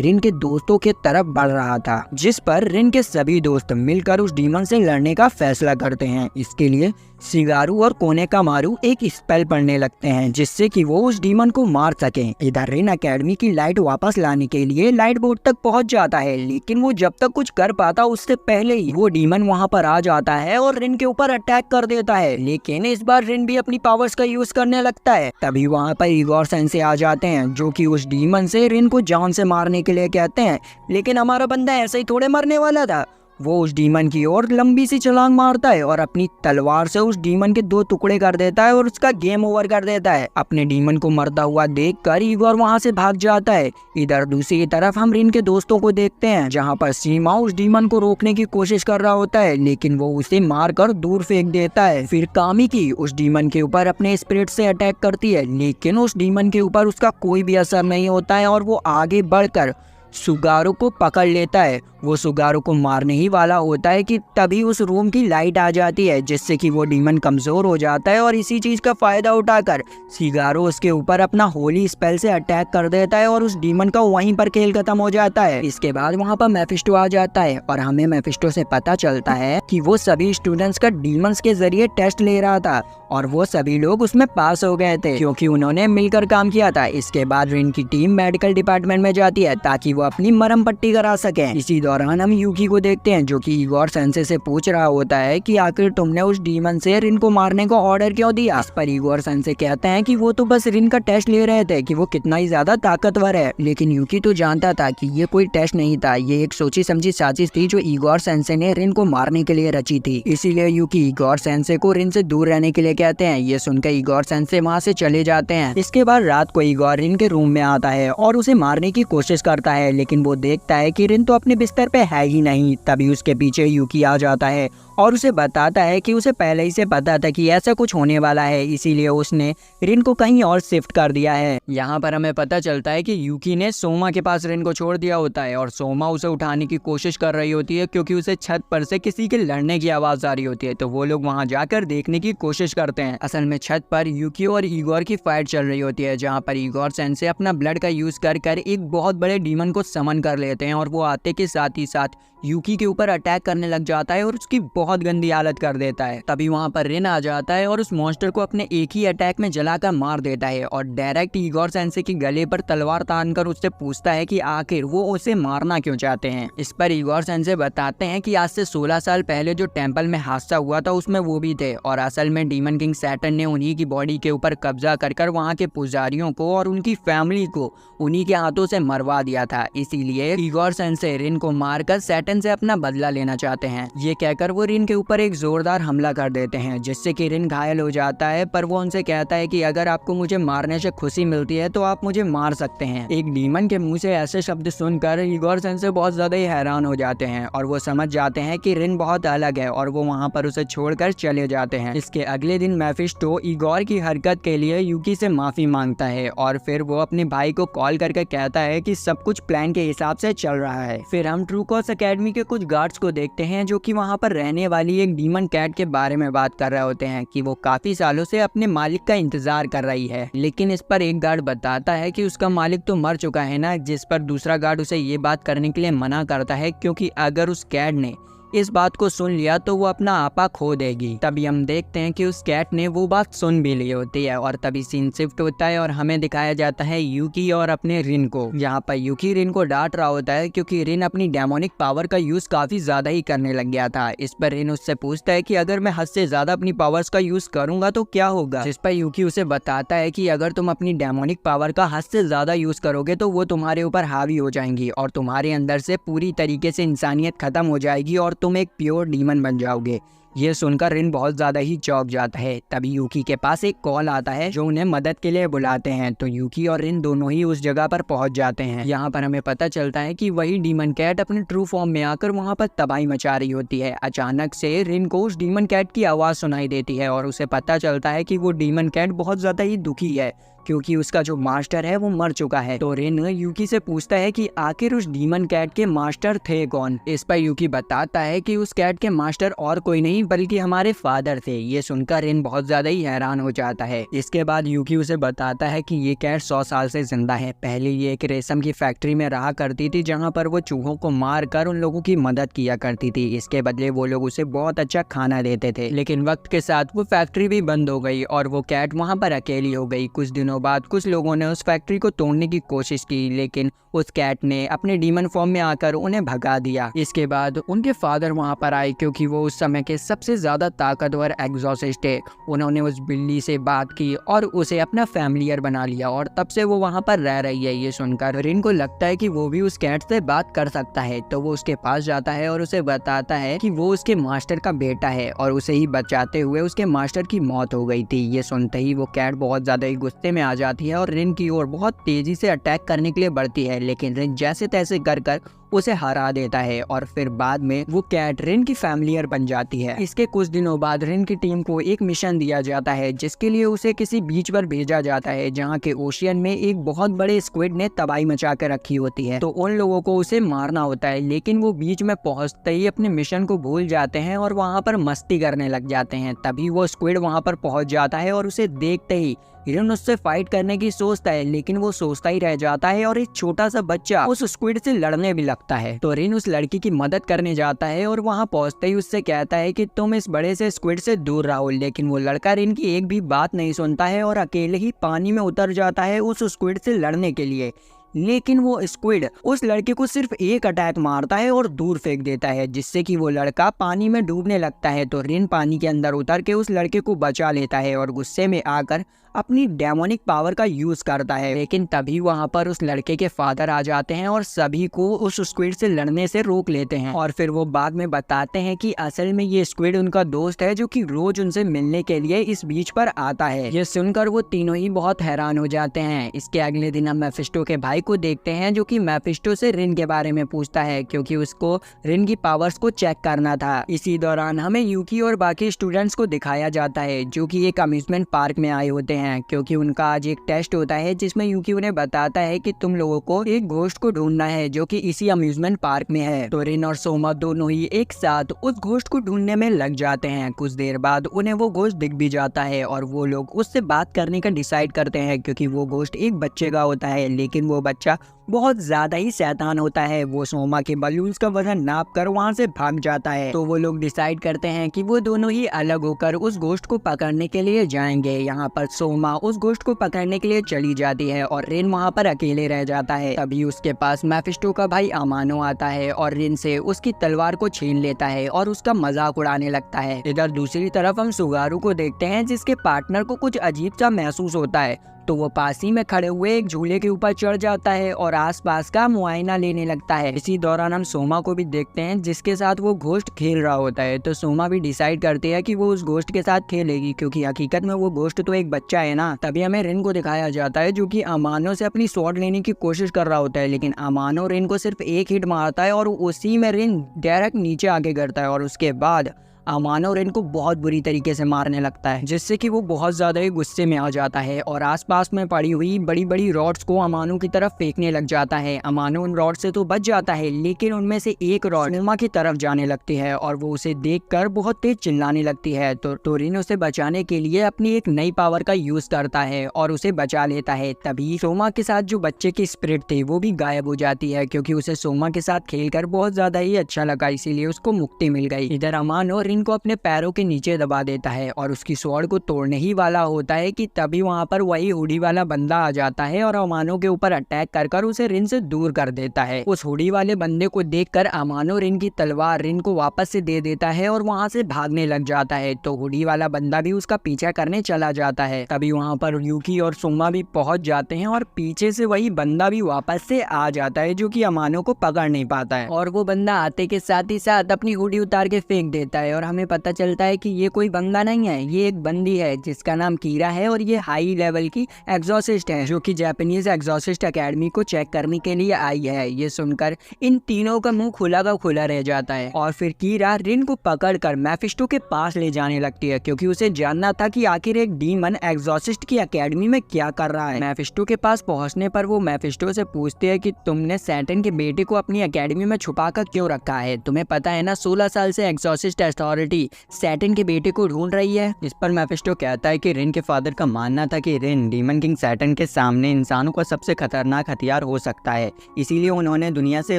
रिन के दोस्तों के तरफ बढ़ रहा था, जिस पर रिन के सभी दोस्त मिलकर उस डीमन से लड़ने का फैसला करते हैं। इसके लिए सिगारू और कोनेकामारू एक स्पेल पढ़ने लगते हैं, जिससे कि वो उस डीमन को मार सकें। इधर रिन एकेडमी की लाइट वापस लाने के लिए लाइट बोर्ड तक पहुंच जाता है, लेकिन वो जब तक कुछ कर पाता उससे पहले ही वो डीमन वहां पर आ जाता है और रिन के ऊपर अटैक कर देता है। लेकिन इस बार रिन भी अपनी पावर्स का यूज करने लगता है। तभी वहां पर इगोर सेंसे आ जाते हैं, जो कि उस डीमन से रिन को जान से मारने के लिए कहते हैं, लेकिन हमारा बंदा ऐसे ही थोड़े मरने वाला था। वो उस डीमन की ओर लंबी सी छलांग मारता है और अपनी तलवार से उस डीमन के दो टुकड़े कर देता है और उसका गेम ओवर कर देता है। अपने डीमन को मरता हुआ देखकर इगोर वहां से भाग जाता है। इधर दूसरी तरफ हम रिन के दोस्तों को देखते हैं, जहां पर सीमा उस डीमन को रोकने की कोशिश कर रहा होता है, लेकिन वो उसे मारकर दूर फेंक देता है। फिर कामिकी उस डीमन के ऊपर अपने स्पिरिट से अटैक करती है, लेकिन उस डीमन के ऊपर उसका कोई भी असर नहीं होता है और वो आगे बढ़कर सुगारू को पकड़ लेता है। वो सुगारू को मारने ही वाला होता है कि तभी उस रूम की लाइट आ जाती है, जिससे कि वो डीमन कमजोर हो जाता है और इसी चीज का फायदा उठाकर सुगारू उसके ऊपर अपना होली स्पेल से अटैक कर देता है और उस डीमन का वहीं पर खेल खत्म हो जाता है। इसके बाद वहाँ पर मेफिस्टो आ जाता है और हमें मेफिस्टो से पता चलता है कि वो सभी स्टूडेंट्स का डीमंस के जरिए टेस्ट ले रहा था और वो सभी लोग उसमें पास हो गए थे, क्योंकि उन्होंने मिलकर काम किया था। इसके बाद रिन की टीम मेडिकल डिपार्टमेंट में जाती है ताकि वो वो अपनी मरहम पट्टी करा सके। इसी दौरान हम यूकी को देखते हैं जो कि इगोर सेंसे से पूछ रहा होता है कि आखिर तुमने उस डीमन से रिन को मारने का ऑर्डर क्यों दिया। इस पर इगोर सेंसे कहते हैं कि वो तो बस रिन का टेस्ट ले रहे थे कि वो कितना ही ज्यादा ताकतवर है। लेकिन यूकी तो जानता था कि ये कोई टेस्ट नहीं था, ये एक सोची समझी साजिश थी जो इगोर सेंसे ने रिन को मारने के लिए रची थी। इसीलिए यूकी इगोर सेंसे को रिन से दूर रहने के लिए कहते हैं। ये सुनकर इगोर सेंसे वहाँ से चले जाते हैं। इसके बाद रात को इगोर रिन के रूम में आता है और उसे मारने की कोशिश करता है, लेकिन वो देखता है कि रिन तो अपने बिस्तर पे है ही नहीं। तभी उसके पीछे यूकी आ जाता है और उसे बताता है कि उसे पहले ही से पता था कि ऐसा कुछ होने वाला है, इसीलिए उसने रिन को कहीं और शिफ्ट कर दिया है। यहाँ पर हमें पता चलता है कि यूकी ने सोमा के पास रिन को छोड़ दिया होता है और सोमा उसे उठाने की कोशिश कर रही होती है क्योंकि उसे छत पर से किसी के लड़ने की आवाज आ रही होती है। तो वो लोग वहाँ जाकर देखने की कोशिश करते हैं। असल में छत पर यूकी और इगोर की फाइट चल रही होती है, जहाँ पर इगोर सेंसे अपना ब्लड का यूज कर एक बहुत बड़े डीमन को समन कर लेते हैं और वो आते के साथ ही साथ यूकी के ऊपर अटैक करने लग जाता है और उसकी बहुत गंदी हालत कर देता है। तभी वहाँ पर रिन आ जाता है और उस मॉन्स्टर को अपने एक ही अटैक में जलाकर मार देता है और डायरेक्ट इगोर सेंसे के गले पर तलवार तानकर उससे पूछता है कि आखिर वो उसे मारना क्यों चाहते हैं। इस पर इगोर सेंसे बताते हैं कि आज से 16 साल पहले जो टेम्पल में हादसा हुआ था उसमें वो भी थे और असल में डीमन किंग सैटर्न ने उन्हीं की बॉडी के ऊपर कब्जा कर वहाँ के पुजारियों को और उनकी फैमिली को उन्हीं के हाथों से मरवा दिया था। इसीलिए इगोर सेंसे रिन को मारकर सैटर्न से अपना बदला लेना चाहते हैं। ये कहकर वो रिन के ऊपर एक जोरदार हमला कर देते हैं जिससे कि रिन घायल हो जाता है, पर वो उनसे कहता है कि अगर आपको मुझे मारने से खुशी मिलती है तो आप मुझे मार सकते हैं। एक डीमन के मुंह से ऐसे शब्द सुनकर इगोर सेंसे बहुत ज्यादा ही हैरान हो जाते हैं और वो समझ जाते हैं कि रिन बहुत अलग है और वो वहाँ पर उसे छोड़कर चले जाते हैं। इसके अगले दिन मेफिस्टो इगोर की हरकत के लिए यूकी से माफी मांगता है और फिर वो अपने भाई को कॉल करके कहता है कि सब कुछ प्लान के हिसाब से चल रहा है। फिर हम ट्रूकॉस एकेडमी के कुछ गार्ड्स को देखते हैं जो कि वहाँ पर रहने वाली एक डीमन कैट के बारे में बात कर रहे होते हैं कि वो काफी सालों से अपने मालिक का इंतजार कर रही है। लेकिन इस पर एक गार्ड बताता है कि उसका मालिक तो मर चुका है ना, जिस पर दूसरा गार्ड उसे ये बात करने के लिए मना करता है क्योंकि अगर उस कैट ने इस बात को सुन लिया तो वो अपना आपा खो देगी। तभी हम देखते हैं कि उस कैट ने वो बात सुन भी ली होती है और तभी सीन शिफ्ट होता है और हमें दिखाया जाता है यूकी और अपने रिन को। यहाँ पर यूकी रिन को डांट रहा होता है क्योंकि रिन अपनी डेमोनिक पावर का यूज काफी ज्यादा ही करने लग गया था। इस पर रिन उससे पूछता है कि अगर मैं हद से ज्यादा अपनी पावर्स का यूज करूंगा तो क्या होगा, जिस पर यूकी उसे बताता है कि अगर तुम अपनी डेमोनिक पावर का हद से ज्यादा यूज करोगे तो वो तुम्हारे ऊपर हावी हो जाएंगी और तुम्हारे अंदर से पूरी तरीके से इंसानियत खत्म हो जाएगी और तुम एक प्योर डीमन बन जाओगे। ये सुनकर रिन बहुत ज्यादा ही चौंक जाता है। तभी यूकी के पास एक कॉल आता है जो उन्हें मदद के लिए बुलाते हैं। तो यूकी और रिन दोनों ही उस जगह पर पहुंच जाते हैं। यहाँ पर हमें पता चलता है कि वही डीमन कैट अपने ट्रू फॉर्म में आकर वहाँ पर तबाही मचा रही होती है। अचानक से रिन को उस डीमन कैट की आवाज सुनाई देती है और उसे पता चलता है कि वो डीमन कैट बहुत ज्यादा ही दुखी है क्योंकि उसका जो मास्टर है वो मर चुका है। तो रिन यूकी से पूछता है कि आखिर उस डीमन कैट के मास्टर थे कौन। इस पर यूकी बताता है कि उस कैट के मास्टर और कोई नहीं बल्कि हमारे फादर थे। ये सुनकर रिन बहुत ज्यादा ही हैरान हो जाता है। इसके बाद यूकी उसे बताता है कि ये कैट 100 साल से जिंदा है। पहले ये एक रेशम की फैक्ट्री में रहा करती थी जहाँ पर वो चूहों को मार कर उन लोगों की मदद किया करती थी। इसके बदले वो लोग उसे बहुत अच्छा खाना देते थे, लेकिन वक्त के साथ वो फैक्ट्री भी बंद हो गई और वो कैट वहाँ पर अकेली हो गई। कुछ दिनों बाद कुछ लोगों ने उस फैक्ट्री को तोड़ने की कोशिश की, लेकिन उस कैट ने अपने डीमन फॉर्म में आकर उन्हें भगा दिया। इसके बाद उनके फादर वहां पर आए क्योंकि वो उस समय के सबसे ज्यादा ताकतवर एग्जॉर्सिस्ट थे। उन्होंने उस बिल्ली से बात की और उसे अपना फैमिलियर बना लिया और तब से वो वहां पर रह रही है। ये सुनकर रिन को लगता है कि वो भी उस कैट से बात कर सकता है, तो वो उसके पास जाता है और उसे बताता है कि वो उसके मास्टर का बेटा है और उसे ही बचाते हुए उसके मास्टर की मौत हो गई थी। ये सुनते ही वो कैट बहुत ज्यादा ही गुस्से में आ जाती है और रिन की ओर बहुत तेजी से अटैक करने के लिए बढ़ती है, लेकिन रिन जैसे तैसे कर उसे हरा देता है और फिर बाद में वो कैट रिन की फैमिलियर बन जाती है। इसके कुछ दिनों बाद रिन की टीम को एक मिशन दिया जाता है जिसके लिए उसे किसी बीच पर भेजा जाता है जहाँ के ओशियन में एक बहुत बड़े स्क्विड ने तबाही मचा कर रखी होती है। तो उन लोगों को उसे मारना होता है, लेकिन वो बीच में पहुंचते ही अपने मिशन को भूल जाते हैं और वहाँ पर मस्ती करने लग जाते हैं। तभी वो स्क्विड वहाँ पर पहुंच जाता है और उसे देखते ही रिन उससे फाइट करने की सोचता है, लेकिन वो सोचता ही रह जाता है और एक छोटा सा बच्चा उस स्क्विड से लड़ने भी लगता है। तो रिन उस लड़की की मदद करने जाता है और वहाँ पहुँचते ही उससे कहता है कि तुम इस बड़े से स्क्विड से दूर रहो, लेकिन वो लड़का रिन की एक भी बात नहीं सुनता है और अकेले ही पानी में उतर जाता है उस स्क्विड से लड़ने के लिए। लेकिन वो स्क्विड उस लड़के को सिर्फ एक अटैक मारता है और दूर फेंक देता है, जिससे कि वो लड़का पानी में डूबने लगता है। तो रिन पानी के अंदर उतर के उस लड़के को बचा लेता है और गुस्से में आकर अपनी डेमोनिक पावर का यूज करता है। लेकिन तभी वहाँ पर उस लड़के के फादर आ जाते हैं और सभी को उस स्क्विड से लड़ने से रोक लेते हैं। और फिर वो बाद में बताते हैं कि असल में ये स्क्विड उनका दोस्त है जो कि रोज उनसे मिलने के लिए इस बीच पर आता है। ये सुनकर वो तीनों ही बहुत हैरान हो जाते हैं। इसके अगले दिन हम मेफिस्टो के भाई को देखते हैं जो कि मेफिस्टो से रिन के बारे में पूछता है, क्योंकि उसको रिन की पावर्स को चेक करना था। इसी दौरान हमें यूकी और बाकी स्टूडेंट्स को दिखाया जाता है जो कि एक अम्यूजमेंट पार्क में आए होते हैं, क्योंकि उनका आज एक टेस्ट होता है जिसमें यूकी उन्हें बताता है कि तुम लोगों को एक घोस्ट को ढूंढना है जो कि इसी अम्यूजमेंट पार्क में है। तो रिन और सोमा दोनों ही एक साथ उस घोस्ट को ढूंढने में लग जाते हैं। कुछ देर बाद उन्हें वो घोस्ट दिख भी जाता है और वो लोग उससे बात करने का डिसाइड करते हैं, क्योंकि वो घोस्ट एक बच्चे का होता है, लेकिन वो बच्चा बहुत ज्यादा ही शैतान होता है। वो सोमा के बलून्स का वजन नाप कर वहाँ से भाग जाता है। तो वो लोग डिसाइड करते हैं कि वो दोनों ही अलग होकर उस घोस्ट को पकड़ने के लिए जाएंगे। यहाँ पर सोमा उस घोस्ट को पकड़ने के लिए चली जाती है और रिन वहाँ पर अकेले रह जाता है। तभी उसके पास मेफिस्टो का भाई अमानो आता है और रिन से उसकी तलवार को छीन लेता है और उसका मजाक उड़ाने लगता है। इधर दूसरी तरफ हम सुगारू को देखते हैं जिसके पार्टनर को कुछ अजीब सा महसूस होता है। तो वो पास ही में खड़े हुए एक झूले के ऊपर चढ़ जाता है और आसपास का मुआयना लेने लगता है। इसी दौरान हम सोमा को भी देखते हैं जिसके साथ वो घोस्ट खेल रहा होता है। तो सोमा भी डिसाइड करती है कि वो उस घोस्ट के साथ खेलेगी, क्योंकि हकीकत में वो घोस्ट तो एक बच्चा है ना। तभी हमें रिन को दिखाया जाता है जो कि अमानो से अपनी स्वॉर्ड लेने की कोशिश कर रहा होता है, लेकिन अमानो रिन को सिर्फ एक हिट मारता है और उसी में रिन डायरेक्ट नीचे आके गिरता है। और उसके बाद अमानो रिन को बहुत बुरी तरीके से मारने लगता है, जिससे कि वो बहुत ज्यादा ही गुस्से में आ जाता है और आसपास में पड़ी हुई बड़ी बड़ी रॉड्स को अमानो की तरफ फेंकने लग जाता है। अमानो उन रॉड से तो बच जाता है, लेकिन उनमें से एक रॉड सोमा की तरफ जाने लगती है और वो उसे देखकर बहुत तेज चिल्लाने लगती है। तो रिन उसे बचाने के लिए अपनी एक नई पावर का यूज करता है और उसे बचा लेता है। तभी सोमा के साथ जो बच्चे की स्पिरिट थी वो भी गायब हो जाती है, क्योंकि उसे सोमा के साथ खेलकर बहुत ज्यादा ही अच्छा लगा, इसीलिए उसको मुक्ति मिल गई। इधर अमानो रिन को अपने पैरों के नीचे दबा देता है और उसकी स्वॉर्ड को तोड़ने ही वाला होता है कि तभी वहाँ पर वही हुडी वाला बंदा आ जाता है और अमानो के ऊपर अटैक कर उसे रिन से दूर कर देता है। उस हुडी वाले बंदे को देखकर अमानो रिन की तलवार रिन को वापस से दे देता है और वहाँ से भागने लग जाता है। तो हुडी वाला बंदा भी उसका पीछा करने चला जाता है। तभी वहाँ पर यूकी और सोमा भी पहुंच जाते हैं और पीछे से वही बंदा भी वापस से आ जाता है जो कि अमानो को पकड़ नहीं पाता है। और वो बंदा आते के साथ ही साथ अपनी हुडी उतार के फेंक देता है और हमें पता चलता है कि ये कोई बंदा नहीं है, ये एक बंदी है जिसका नाम कीरा है और ये हाई लेवल की एग्जॉर्सिस्ट है जो कि जापानीज एग्जॉर्सिस्ट एकेडमी को चेक करने के लिए आई है। ये सुनकर इन तीनों का मुंह खुला का खुला रह जाता है और फिर कीरा रिन को पकड़कर मेफिस्टो के पास ले जाने लगती है, क्योंकि उसे जानना था कि आखिर एक डीमन एग्जॉर्सिस्ट की एकेडमी में क्या कर रहा है। मेफिस्टो के पास पहुंचने पर वो मेफिस्टो से पूछती है कि तुमने सैटर्न के बेटे को अपनी एकेडमी में छुपा कर क्यों रखा है? तुम्हें पता है ना 16 साल से एग्जॉर्सिस्ट अथॉरिटी सैटर्न के बेटे को ढूंढ रही है। इस पर मेफिस्टो कहता है कि रिन के फादर का मानना था कि रिन डीमन किंग सैटर्न के सामने इंसानों का सबसे खतरनाक हथियार हो सकता है, इसीलिए उन्होंने दुनिया से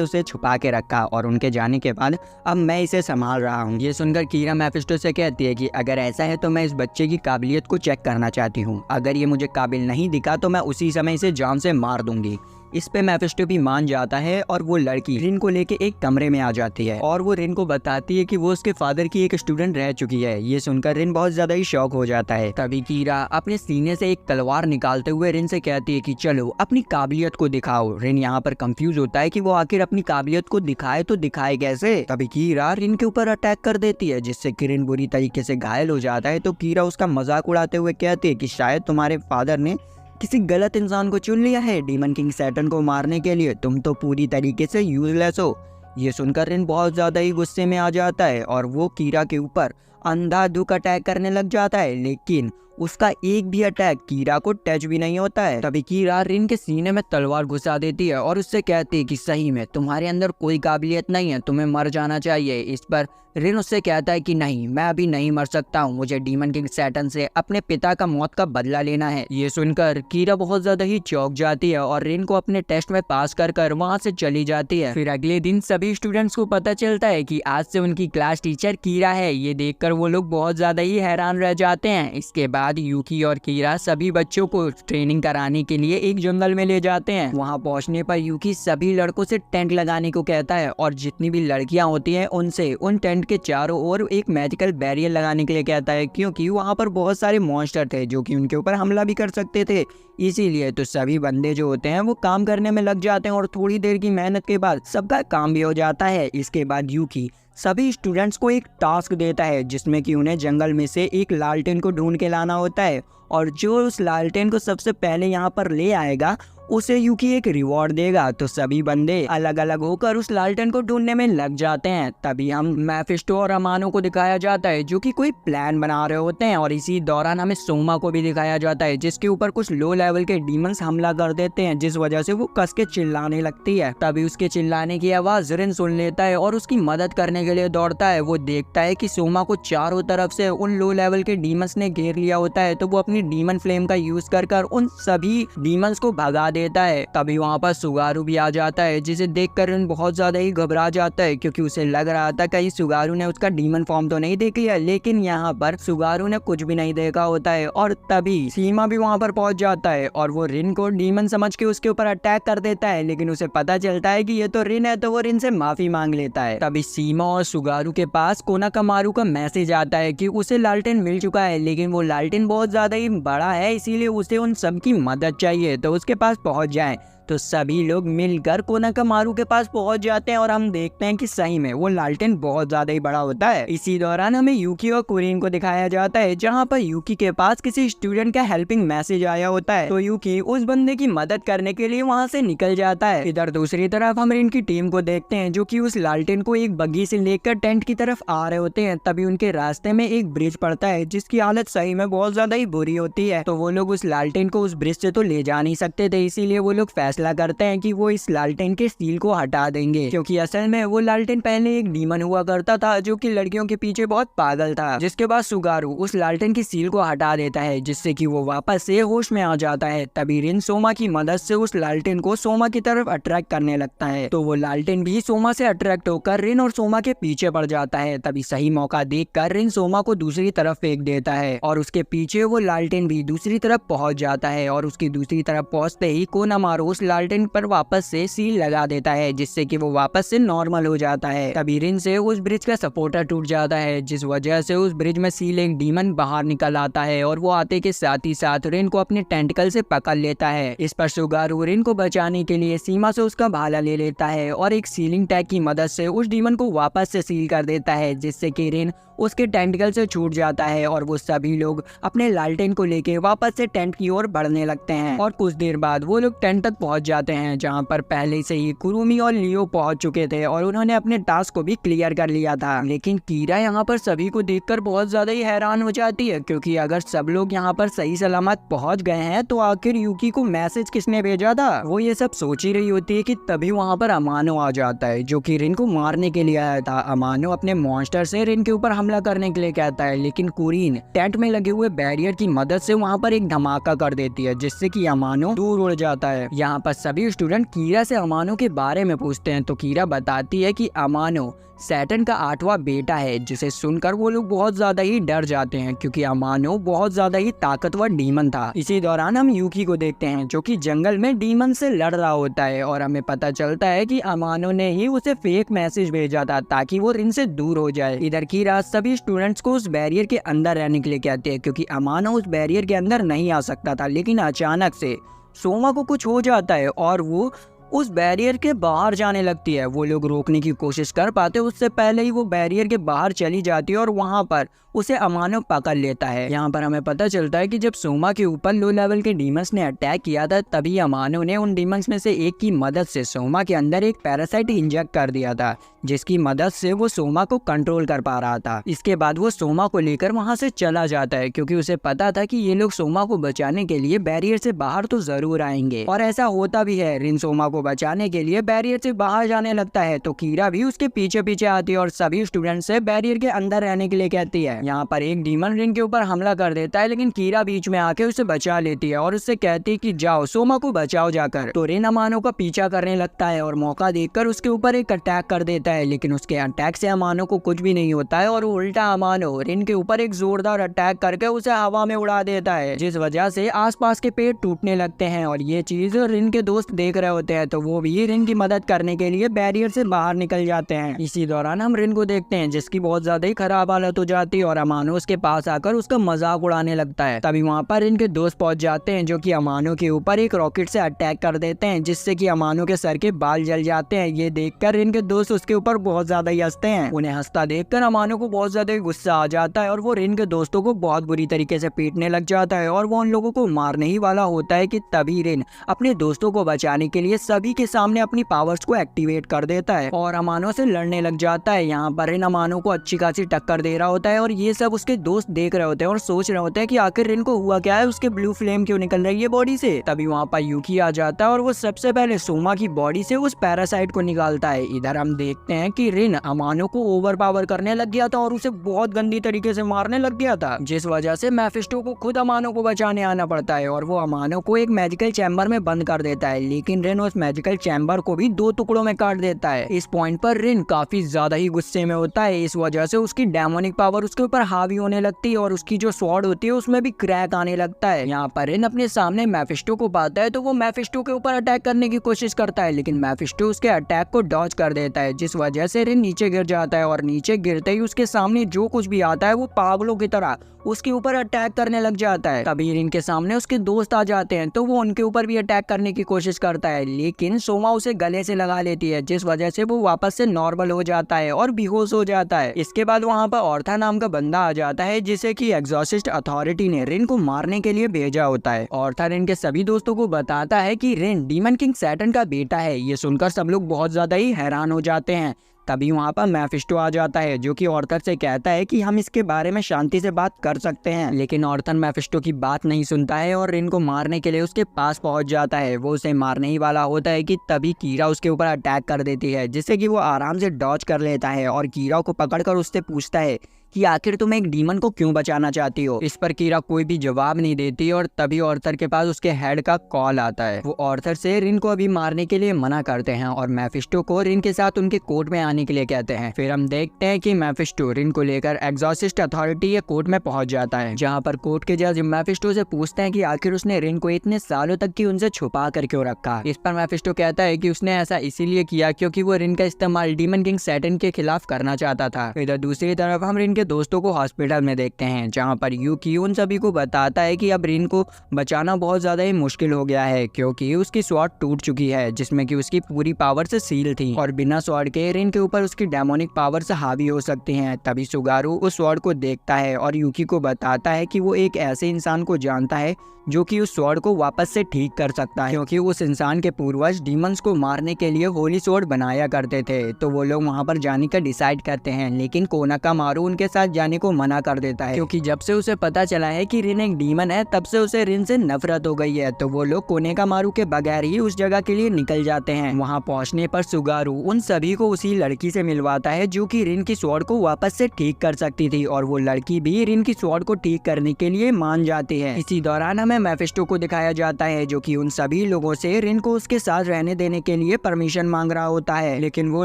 उसे छुपा के रखा और उनके जाने के बाद अब मैं इसे संभाल रहा हूँ। ये सुनकर कीरा मेफिस्टो से कहती है कि अगर ऐसा है तो मैं इस बच्चे की काबिलियत को चेक करना चाहती हूँ, अगर ये मुझे काबिल नहीं दिखा तो मैं उसी समय इसे जान से मार दूंगी। इस पे मेफिस्टो भी मान जाता है और वो लड़की रिन को लेके एक कमरे में आ जाती है और वो रिन को बताती है कि वो उसके फादर की एक स्टूडेंट रह चुकी है। ये सुनकर रिन बहुत ज्यादा ही शॉक हो जाता है। तभी कीरा अपने सीने से एक तलवार निकालते हुए रिन से कहती है कि चलो अपनी काबिलियत को दिखाओ। रिन यहाँ पर कंफ्यूज होता है कि वो आखिर अपनी काबिलियत को दिखाए तो दिखाए कैसे। तभी कीरा रिन के ऊपर अटैक कर देती है जिससे कि रिन बुरी तरीके से घायल हो जाता है। तो कीरा उसका मजाक उड़ाते हुए कहती है कि शायद तुम्हारे फादर ने किसी गलत इंसान को चुन लिया है डीमन किंग सैटर्न को मारने के लिए, तुम तो पूरी तरीके से यूजलेस हो। ये सुनकर रिन बहुत ज्यादा ही गुस्से में आ जाता है और वो कीरा के ऊपर अंधाधुंध अटैक करने लग जाता है, लेकिन उसका एक भी अटैक कीरा को टच भी नहीं होता है। तभी कीरा रिन के सीने में तलवार घुसा देती है और उससे कहती है कि सही में तुम्हारे अंदर कोई काबिलियत नहीं है, तुम्हें मर जाना चाहिए। इस पर रिन उससे कहता है कि नहीं, मैं अभी नहीं मर सकता हूँ, मुझे डीमन किंग सैटर्न से अपने पिता का मौत का बदला लेना है। ये सुनकर कीरा बहुत ज्यादा ही चौंक जाती है और रिन को अपने टेस्ट में पास कर वहाँ से चली जाती है। फिर अगले दिन सभी स्टूडेंट्स को पता चलता है कि आज से उनकी क्लास टीचर कीरा है। ये देखकर वो लोग बहुत ज्यादा ही हैरान रह जाते हैं। इसके बाद बाद यूकी और कीरा सभी बच्चों को ट्रेनिंग कराने के लिए एक जंगल में ले जाते हैं। वहाँ पहुँचने पर यूकी सभी लड़कों से टेंट लगाने को कहता है और जितनी भी लड़कियां होती हैं उनसे उन टेंट के चारों ओर एक मैजिकल बैरियर लगाने के लिए कहता है, क्योंकि वहाँ पर बहुत सारे मॉन्स्टर थे जो कि उनके ऊपर हमला भी कर सकते थे। इसीलिए तो सभी बंदे जो होते हैं वो काम करने में लग जाते हैं और थोड़ी देर की मेहनत के बाद सबका काम भी हो जाता है। इसके बाद यूकी सभी स्टूडेंट्स को एक टास्क देता है जिसमें कि उन्हें जंगल में से एक लालटेन को ढूंढ के लाना होता है और जो उस लालटेन को सबसे पहले यहाँ पर ले आएगा उसे यूकी एक रिवॉर्ड देगा। तो सभी बंदे अलग अलग होकर उस लालटेन को ढूंढने में लग जाते हैं। तभी हम मेफिस्टो और अमानो को दिखाया जाता है जो कि कोई प्लान बना रहे होते हैं और इसी दौरान हमें सोमा को भी दिखाया जाता है जिसके ऊपर कुछ लो लेवल के डीमंस हमला कर देते हैं, जिस वजह से वो कस के चिल्लाने लगती है। तभी उसके चिल्लाने की आवाज रिन सुन लेता है और उसकी मदद करने के लिए दौड़ता है। वो देखता है कि सोमा को चारों तरफ से उन लो लेवल के डीमंस ने घेर लिया होता है, तो वो अपनी डीमन फ्लेम का यूज कर उन सभी डीमंस को भगा देता है। तभी वहाँ पर सुगारू भी आ जाता है जिसे देखकर रिन बहुत ज्यादा ही घबरा जाता है क्योंकि उसे लग रहा था कहीं सुगारू ने उसका डीमन फॉर्म तो नहीं देख लिया, लेकिन यहाँ पर सुगारू ने कुछ भी नहीं देखा होता है। और तभी सीमा भी वहाँ पर पहुंच जाता है और वो रिन को डीमन समझ के उसके ऊपर अटैक कर देता है, लेकिन उसे पता चलता है कि ये तो रिन है, तो वो रिन से माफी मांग लेता है। तभी सीमा और सुगारू के पास कोनाकामारू का मैसेज आता है कि उसे लालटेन मिल चुका है, लेकिन वो लालटेन बहुत ज्यादा ही बड़ा है, इसीलिए उसे उन सब की मदद चाहिए, तो उसके पास पहुंच जाए। तो सभी लोग मिलकर कोनाकामारू के पास पहुंच जाते हैं और हम देखते हैं कि सही में वो लालटेन बहुत ज्यादा ही बड़ा होता है। इसी दौरान हमें यूकी और कुरीन को दिखाया जाता है जहां पर यूकी के पास किसी स्टूडेंट का हेल्पिंग मैसेज आया होता है, तो यूकी उस बंदे की मदद करने के लिए वहां से निकल जाता है। इधर दूसरी तरफ हम रिन की टीम को देखते हैं जो कि उस लालटेन को एक बग्गी से लेकर टेंट की तरफ आ रहे होते हैं। तभी उनके रास्ते में एक ब्रिज पड़ता है जिसकी हालत सही में बहुत ज्यादा ही बुरी होती है, तो वो लोग उस लालटेन को उस ब्रिज से तो ले जा नहीं सकते थे, इसीलिए वो लोग फैसला करते हैं कि वो इस लालटेन के सील को हटा देंगे, क्योंकि असल में वो लालटेन पहले एक डीमन हुआ करता था जो कि लड़कियों के पीछे बहुत पागल था। जिसके बाद सुगारू उस लालटेन की सील को हटा देता है जिससे कि वो वापस से होश में आ जाता है। तभी रिन सोमा की मदद से उस लालटेन को सोमा की तरफ अट्रैक्ट करने लगता है, तो वो लालटेन भी सोमा से अट्रैक्ट होकर रिन और सोमा के पीछे पड़ जाता है। तभी सही मौका देखकर रिन सोमा को दूसरी तरफ फेंक देता है और उसके पीछे वो लालटेन भी दूसरी तरफ पहुंच जाता है और उसकी दूसरी तरफ पहुंचते ही कोनामारू उस लालटेन पर वापस से सील लगा देता है जिससे कि वो वापस से नॉर्मल हो जाता है। तभी रिन से उस ब्रिज का सपोर्टर टूट जाता है जिस वजह से उस ब्रिज में सील एक डीमन बाहर निकल आता है और वो आते के साथ ही साथ रिन को अपने टेंटिकल से पकड़ लेता है। इस पर सुगारू रिन को बचाने के लिए सीमा से उसका भाला ले लेता है और एक सीलिंग टैग की मदद से उस डीमन को वापस से सील कर देता है जिससे कि रिन उसके टेंटिकल से छूट जाता है और वो सभी लोग अपने लालटेन को लेके वापस से टेंट की ओर बढ़ने लगते हैं। और कुछ देर बाद वो लोग टेंट तक पहुंच जाते हैं जहां पर पहले से ही कुरुमी और लियो पहुंच चुके थे और उन्होंने अपने टास्क को भी क्लियर कर लिया था। लेकिन कीरा यहाँ पर सभी को देखकर बहुत ज्यादा ही हैरान हो जाती है, क्योंकि अगर सब लोग यहाँ पर सही सलामत पहुँच गए हैं तो आखिर यूकी को मैसेज किसने भेजा था। वो ये सब सोच ही रही होती है कि तभी वहाँ पर अमानो आ जाता है जो कि रिन को मारने के लिए आया था। अमानो अपने मॉन्स्टर से रिन के ऊपर हमला करने के लिए कहता है, लेकिन कुरीन टेंट में लगे हुए बैरियर की मदद से वहाँ पर एक धमाका कर देती है जिससे कि अमानो दूर उड़ जाता है। यहाँ पर सभी स्टूडेंट कीरा से अमानो के बारे में पूछते हैं, तो कीरा बताती है कि अमानो सैटर्न का 8वां बेटा है, जिसे सुनकर वो लोग बहुत ज्यादा ही डर जाते हैं क्योंकि अमानो बहुत ज्यादा ही ताकतवर डीमन था। इसी दौरान हम यूकी को देखते हैं जो कि जंगल में डीमन से लड़ रहा होता है और हमें पता चलता है कि अमानो ने ही उसे फेक मैसेज भेजा था ताकि वो रिन से दूर हो जाए। इधर की रात सभी स्टूडेंट्स को उस बैरियर के अंदर रहने के लिए कहते हैं क्योंकि अमानो उस बैरियर के अंदर नहीं आ सकता था, लेकिन अचानक से सोमा को कुछ हो जाता है और वो उस बैरियर के बाहर जाने लगती है। वो लोग रोकने की कोशिश कर पाते उससे पहले ही वो बैरियर के बाहर चली जाती है और वहां पर उसे अमानो पकड़ लेता है। यहाँ पर हमें पता चलता है कि जब सोमा के ऊपर लो लेवल के डीमंस ने अटैक किया था तभी अमानो ने उन डीमंस में से एक की मदद से सोमा के अंदर एक पैरासाइट इंजेक्ट कर दिया था जिसकी मदद से वो सोमा को कंट्रोल कर पा रहा था। इसके बाद वो सोमा को लेकर वहाँ से चला जाता है क्योंकि उसे पता था कि ये लोग सोमा को बचाने के लिए बैरियर से बाहर तो जरूर आएंगे और ऐसा होता भी है। रिन सोमा को बचाने के लिए बैरियर से बाहर जाने लगता है तो कीरा भी उसके पीछे पीछे आती है और सभी स्टूडेंट से बैरियर के अंदर रहने के लिए कहती है। यहाँ पर एक डीमन रिन के ऊपर हमला कर देता है, लेकिन कीरा बीच में आके उसे बचा लेती है और उससे कहती है कि जाओ सोमा को बचाओ जाकर। तो रिन अमानो का पीछा करने लगता है और मौका देखकर उसके ऊपर एक अटैक कर देता है, लेकिन उसके अटैक से अमानो को कुछ भी नहीं होता है और उल्टा अमानो रिन के ऊपर एक जोरदार अटैक करके उसे हवा में उड़ा देता है, जिस वजह से आसपास के पेड़ टूटने लगते हैं। और ये चीज रिन के दोस्त देख रहे होते हैं तो वो भी रिन की मदद करने के लिए बैरियर से बाहर निकल जाते हैं। इसी दौरान हम रिन को देखते हैं जिसकी बहुत ज्यादा ही खराब हालत हो जाती है और अमानो उसके पास आकर उसका मजाक उड़ाने लगता है। तभी वहाँ पर रिन के दोस्त पहुंच जाते हैं जो कि अमानो के ऊपर एक रॉकेट से अटैक कर देते हैं, जिससे कि अमानो के सर के बाल जल जाते हैं। ये देखकर रिन के दोस्त उसके ऊपर बहुत ज्यादा ही हंसते हैं। उन्हें हंसता देखकर अमानो को बहुत ज्यादा गुस्सा आ जाता है और वो रिन के दोस्तों को बहुत बुरी तरीके से पीटने लग जाता है और वो उन लोगों को मारने ही वाला होता है कि तभी रिन अपने दोस्तों को बचाने के लिए सभी के सामने अपनी पावर्स को एक्टिवेट कर देता है और अमानो से लड़ने लग जाता है। यहाँ पर रिन अमानो को अच्छी खासी टक्कर दे रहा होता है और ये सब उसके दोस्त देख रहे होते हैं और सोच रहे होते हैं कि आखिर रिन को हुआ क्या है, उसके ब्लू फ्लेम क्यों निकल रही है बॉडी से। तभी वहाँ पर यूकी आ जाता है और वो सबसे पहले सोमा की बॉडी से उस पैरासाइट को निकालता है। इधर हम देखते हैं कि रिन अमानो को ओवर पावर करने लग गया था और उसे बहुत गंदी तरीके से मारने लग गया था, जिस वजह से मेफिस्टो को खुद अमानो को बचाने आना पड़ता है और वो अमानो को एक मैजिकल चैम्बर में बंद कर देता है। लेकिन रिन उस मैजिकल चैम्बर को भी 2 टुकड़ों में काट देता है। इस पॉइंट पर रिन काफी ज्यादा ही गुस्से में होता है, इस वजह से उसकी डेमोनिक पावर उसके ऊपर हावी होने लगती है और उसकी जो स्वॉर्ड होती है उसमें भी क्रैक आने लगता है। यहाँ पर रिन अपने सामने मेफिस्टो को पाता है तो वो मेफिस्टो के ऊपर अटैक करने की कोशिश करता है, लेकिन मेफिस्टो उसके अटैक को डॉज कर देता है, जिस वजह से रिन नीचे गिर जाता है और नीचे गिरते ही उसके सामने जो कुछ भी आता है वो पागलों की तरह उसके ऊपर अटैक करने लग जाता है। तभी रिन के सामने उसके दोस्त आ जाते हैं तो वो उनके ऊपर भी अटैक करने की कोशिश करता है, लेकिन सोमा उसे गले से लगा लेती है, जिस वजह से वो वापस से नॉर्मल हो जाता है और बेहोश हो जाता है। इसके बाद वहाँ पर ऑर्था नाम का बंदा आ जाता है जिसे कि एग्जॉसिस्ट अथॉरिटी ने रिन को मारने के लिए भेजा होता है। ऑर्था रिन के सभी दोस्तों को बताता है कि रिन डीमन किंग सैटर्न का बेटा है। ये सुनकर सब लोग बहुत ज्यादा ही हैरान हो जाते हैं। तभी वहाँ पर मेफिस्टो आ जाता है जो कि ऑर्थर से कहता है कि हम इसके बारे में शांति से बात कर सकते हैं, लेकिन ऑर्थर मेफिस्टो की बात नहीं सुनता है और रिन को मारने के लिए उसके पास पहुंच जाता है। वो उसे मारने ही वाला होता है कि तभी कीरा उसके ऊपर अटैक कर देती है, जिससे कि वो आराम से डॉज कर लेता है और कीरा को पकड़कर उससे पूछता है कि आखिर तुम एक डीमन को क्यों बचाना चाहती हो। इस पर कीरा कोई भी जवाब नहीं देती और तभी ऑर्थर के पास उसके हेड का कॉल आता है। वो ऑर्थर से रिन को अभी मारने के लिए मना करते हैं और मेफिस्टो को रिन के साथ उनके कोर्ट में आने के लिए कहते हैं। फिर हम देखते हैं कि मेफिस्टो रिन को लेकर एग्जॉसिस्ट अथॉरिटी के कोर्ट में पहुंच जाता है, जहाँ पर कोर्ट के जज मेफिस्टो से पूछते हैं कि आखिर उसने रिन को इतने सालों तक की उनसे छुपा कर क्यों रखा। इस पर मेफिस्टो कहता है कि उसने ऐसा इसीलिए किया क्योंकि वो रिन का इस्तेमाल डीमन किंग सैटर्न के खिलाफ करना चाहता था। इधर दूसरी तरफ हम रिन के दोस्तों को हॉस्पिटल में देखते हैं, जहाँ पर यूकी उन सभी को बताता है कि अब रिन को बचाना बहुत ज्यादा ही मुश्किल हो गया है क्योंकि उसकी स्वॉर्ड टूट चुकी है, जिसमें कि उसकी पूरी पावर से सील थी और बिना स्वॉर्ड के रिन के ऊपर उसकी डेमोनिक पावर से हावी हो सकती हैं। तभी सुगारू उस स्वॉर्ड को देखता है और यूकी को बताता है कि वो एक ऐसे इंसान को जानता है जो कि उस स्वॉर्ड को वापस से ठीक कर सकता है, क्योंकि उस इंसान के पूर्वज डीमंस को मारने के लिए होली स्वॉर्ड बनाया करते थे। तो वो लोग वहाँ पर जाने का डिसाइड करते हैं, लेकिन कोनाकामारू उनके साथ जाने को मना कर देता है क्योंकि जब से उसे पता चला है कि रिन एक डीमन है तब से उसे रिन से नफरत हो गई है। तो वो लोग कोनाकामारू के बगैर ही उस जगह के लिए निकल जाते हैं। वहाँ पहुँचने पर सुगारू उन सभी को उसी लड़की से मिलवाता है जो कि रिन की स्वॉर्ड को वापस से ठीक कर सकती थी और वो लड़की भी रिन की स्वॉर्ड को ठीक करने के लिए मान जाती है। इसी दौरान हमें मेफिस्टो को दिखाया जाता है जो कि उन सभी लोगों से रिन को उसके साथ रहने देने के लिए परमिशन मांग रहा होता है, लेकिन वो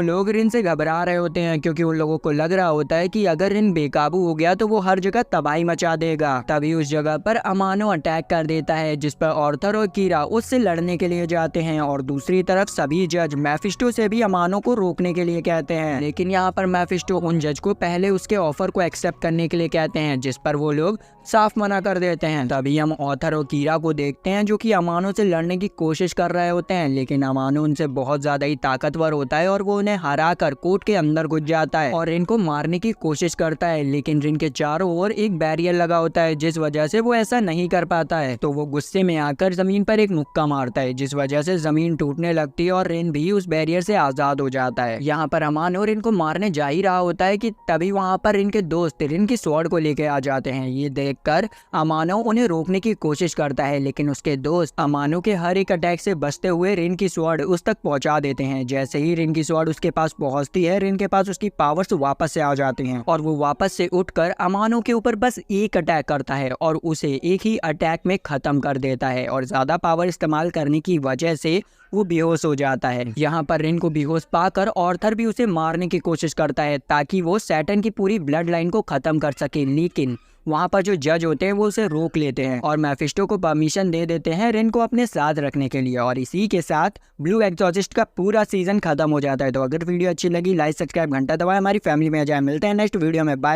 लोग रिन से घबरा रहे होते हैं क्योंकि उन लोगों को लग रहा होता है कि अगर रिन बेकाबू हो गया तो वो हर जगह तबाही मचा देगा। तभी उस जगह पर अमानो अटैक कर देता है, जिस पर ऑर्थर और कीरा उससे लड़ने के लिए जाते हैं और दूसरी तरफ सभी जज मेफिस्टो से भी अमानो को रोकने के लिए कहते हैं, लेकिन यहाँ पर मेफिस्टो उन जज को पहले उसके ऑफर को एक्सेप्ट करने के लिए कहते हैं, जिस पर वो लोग साफ मना कर देते हैं। तभी हम ऑर्थर और कीरा को देखते हैं जो कि अमानो से लड़ने की कोशिश कर रहे होते हैं, लेकिन अमानो उनसे बहुत ज्यादा ही ताकतवर होता है और वो उन्हें हरा कर कोर्ट के अंदर घुस जाता है और इनको मारने की कोशिश करता मारता है, लेकिन रिन के चारों ओर एक बैरियर लगा होता है जिस वजह से वो ऐसा नहीं कर पाता है। तो वो गुस्से में आकर जमीन पर एक मुक्का मारता है जिस वजह से जमीन टूटने लगती है और रिन भी उस बैरियर से आजाद हो जाता है। यहाँ पर अमानो रिन को मारने जा ही रहा होता है कि तभी वहाँ पर रिन के दोस्त रिन की स्वॉर्ड को लेके आ जाते हैं। ये देखकर अमानो उन्हें रोकने की कोशिश करता है, लेकिन उसके दोस्त अमानो के हर एक अटैक से बचते हुए रिन की स्वॉर्ड उस तक पहुंचा देते हैं। जैसे ही रिन की स्वॉर्ड उसके पास पहुंचती है, रिन के पास उसकी पावर्स वापस से आ जाती हैं और वो वापस से उठकर अमानो के ऊपर बस एक अटैक करता है और उसे एक ही अटैक में खत्म कर देता है और ज्यादा पावर इस्तेमाल करने की वजह से वो बेहोश हो जाता है। यहाँ पर रिन को बेहोश पाकर ऑर्थर भी उसे मारने की कोशिश करता है ताकि वो सैटर्न की पूरी ब्लड लाइन को खत्म कर सके, लेकिन वहाँ पर जो जज होते हैं वो उसे रोक लेते हैं और मेफिस्टो को परमिशन दे देते हैं रिन को अपने साथ रखने के लिए। और इसी के साथ ब्लू एग्जॉर्सिस्ट का पूरा सीजन खत्म हो जाता है। तो अगर वीडियो अच्छी लगी लाइक सब्सक्राइब घंटा दबाएं, हमारी फैमिली में आ जाए। मिलते हैं नेक्स्ट वीडियो में, बाय।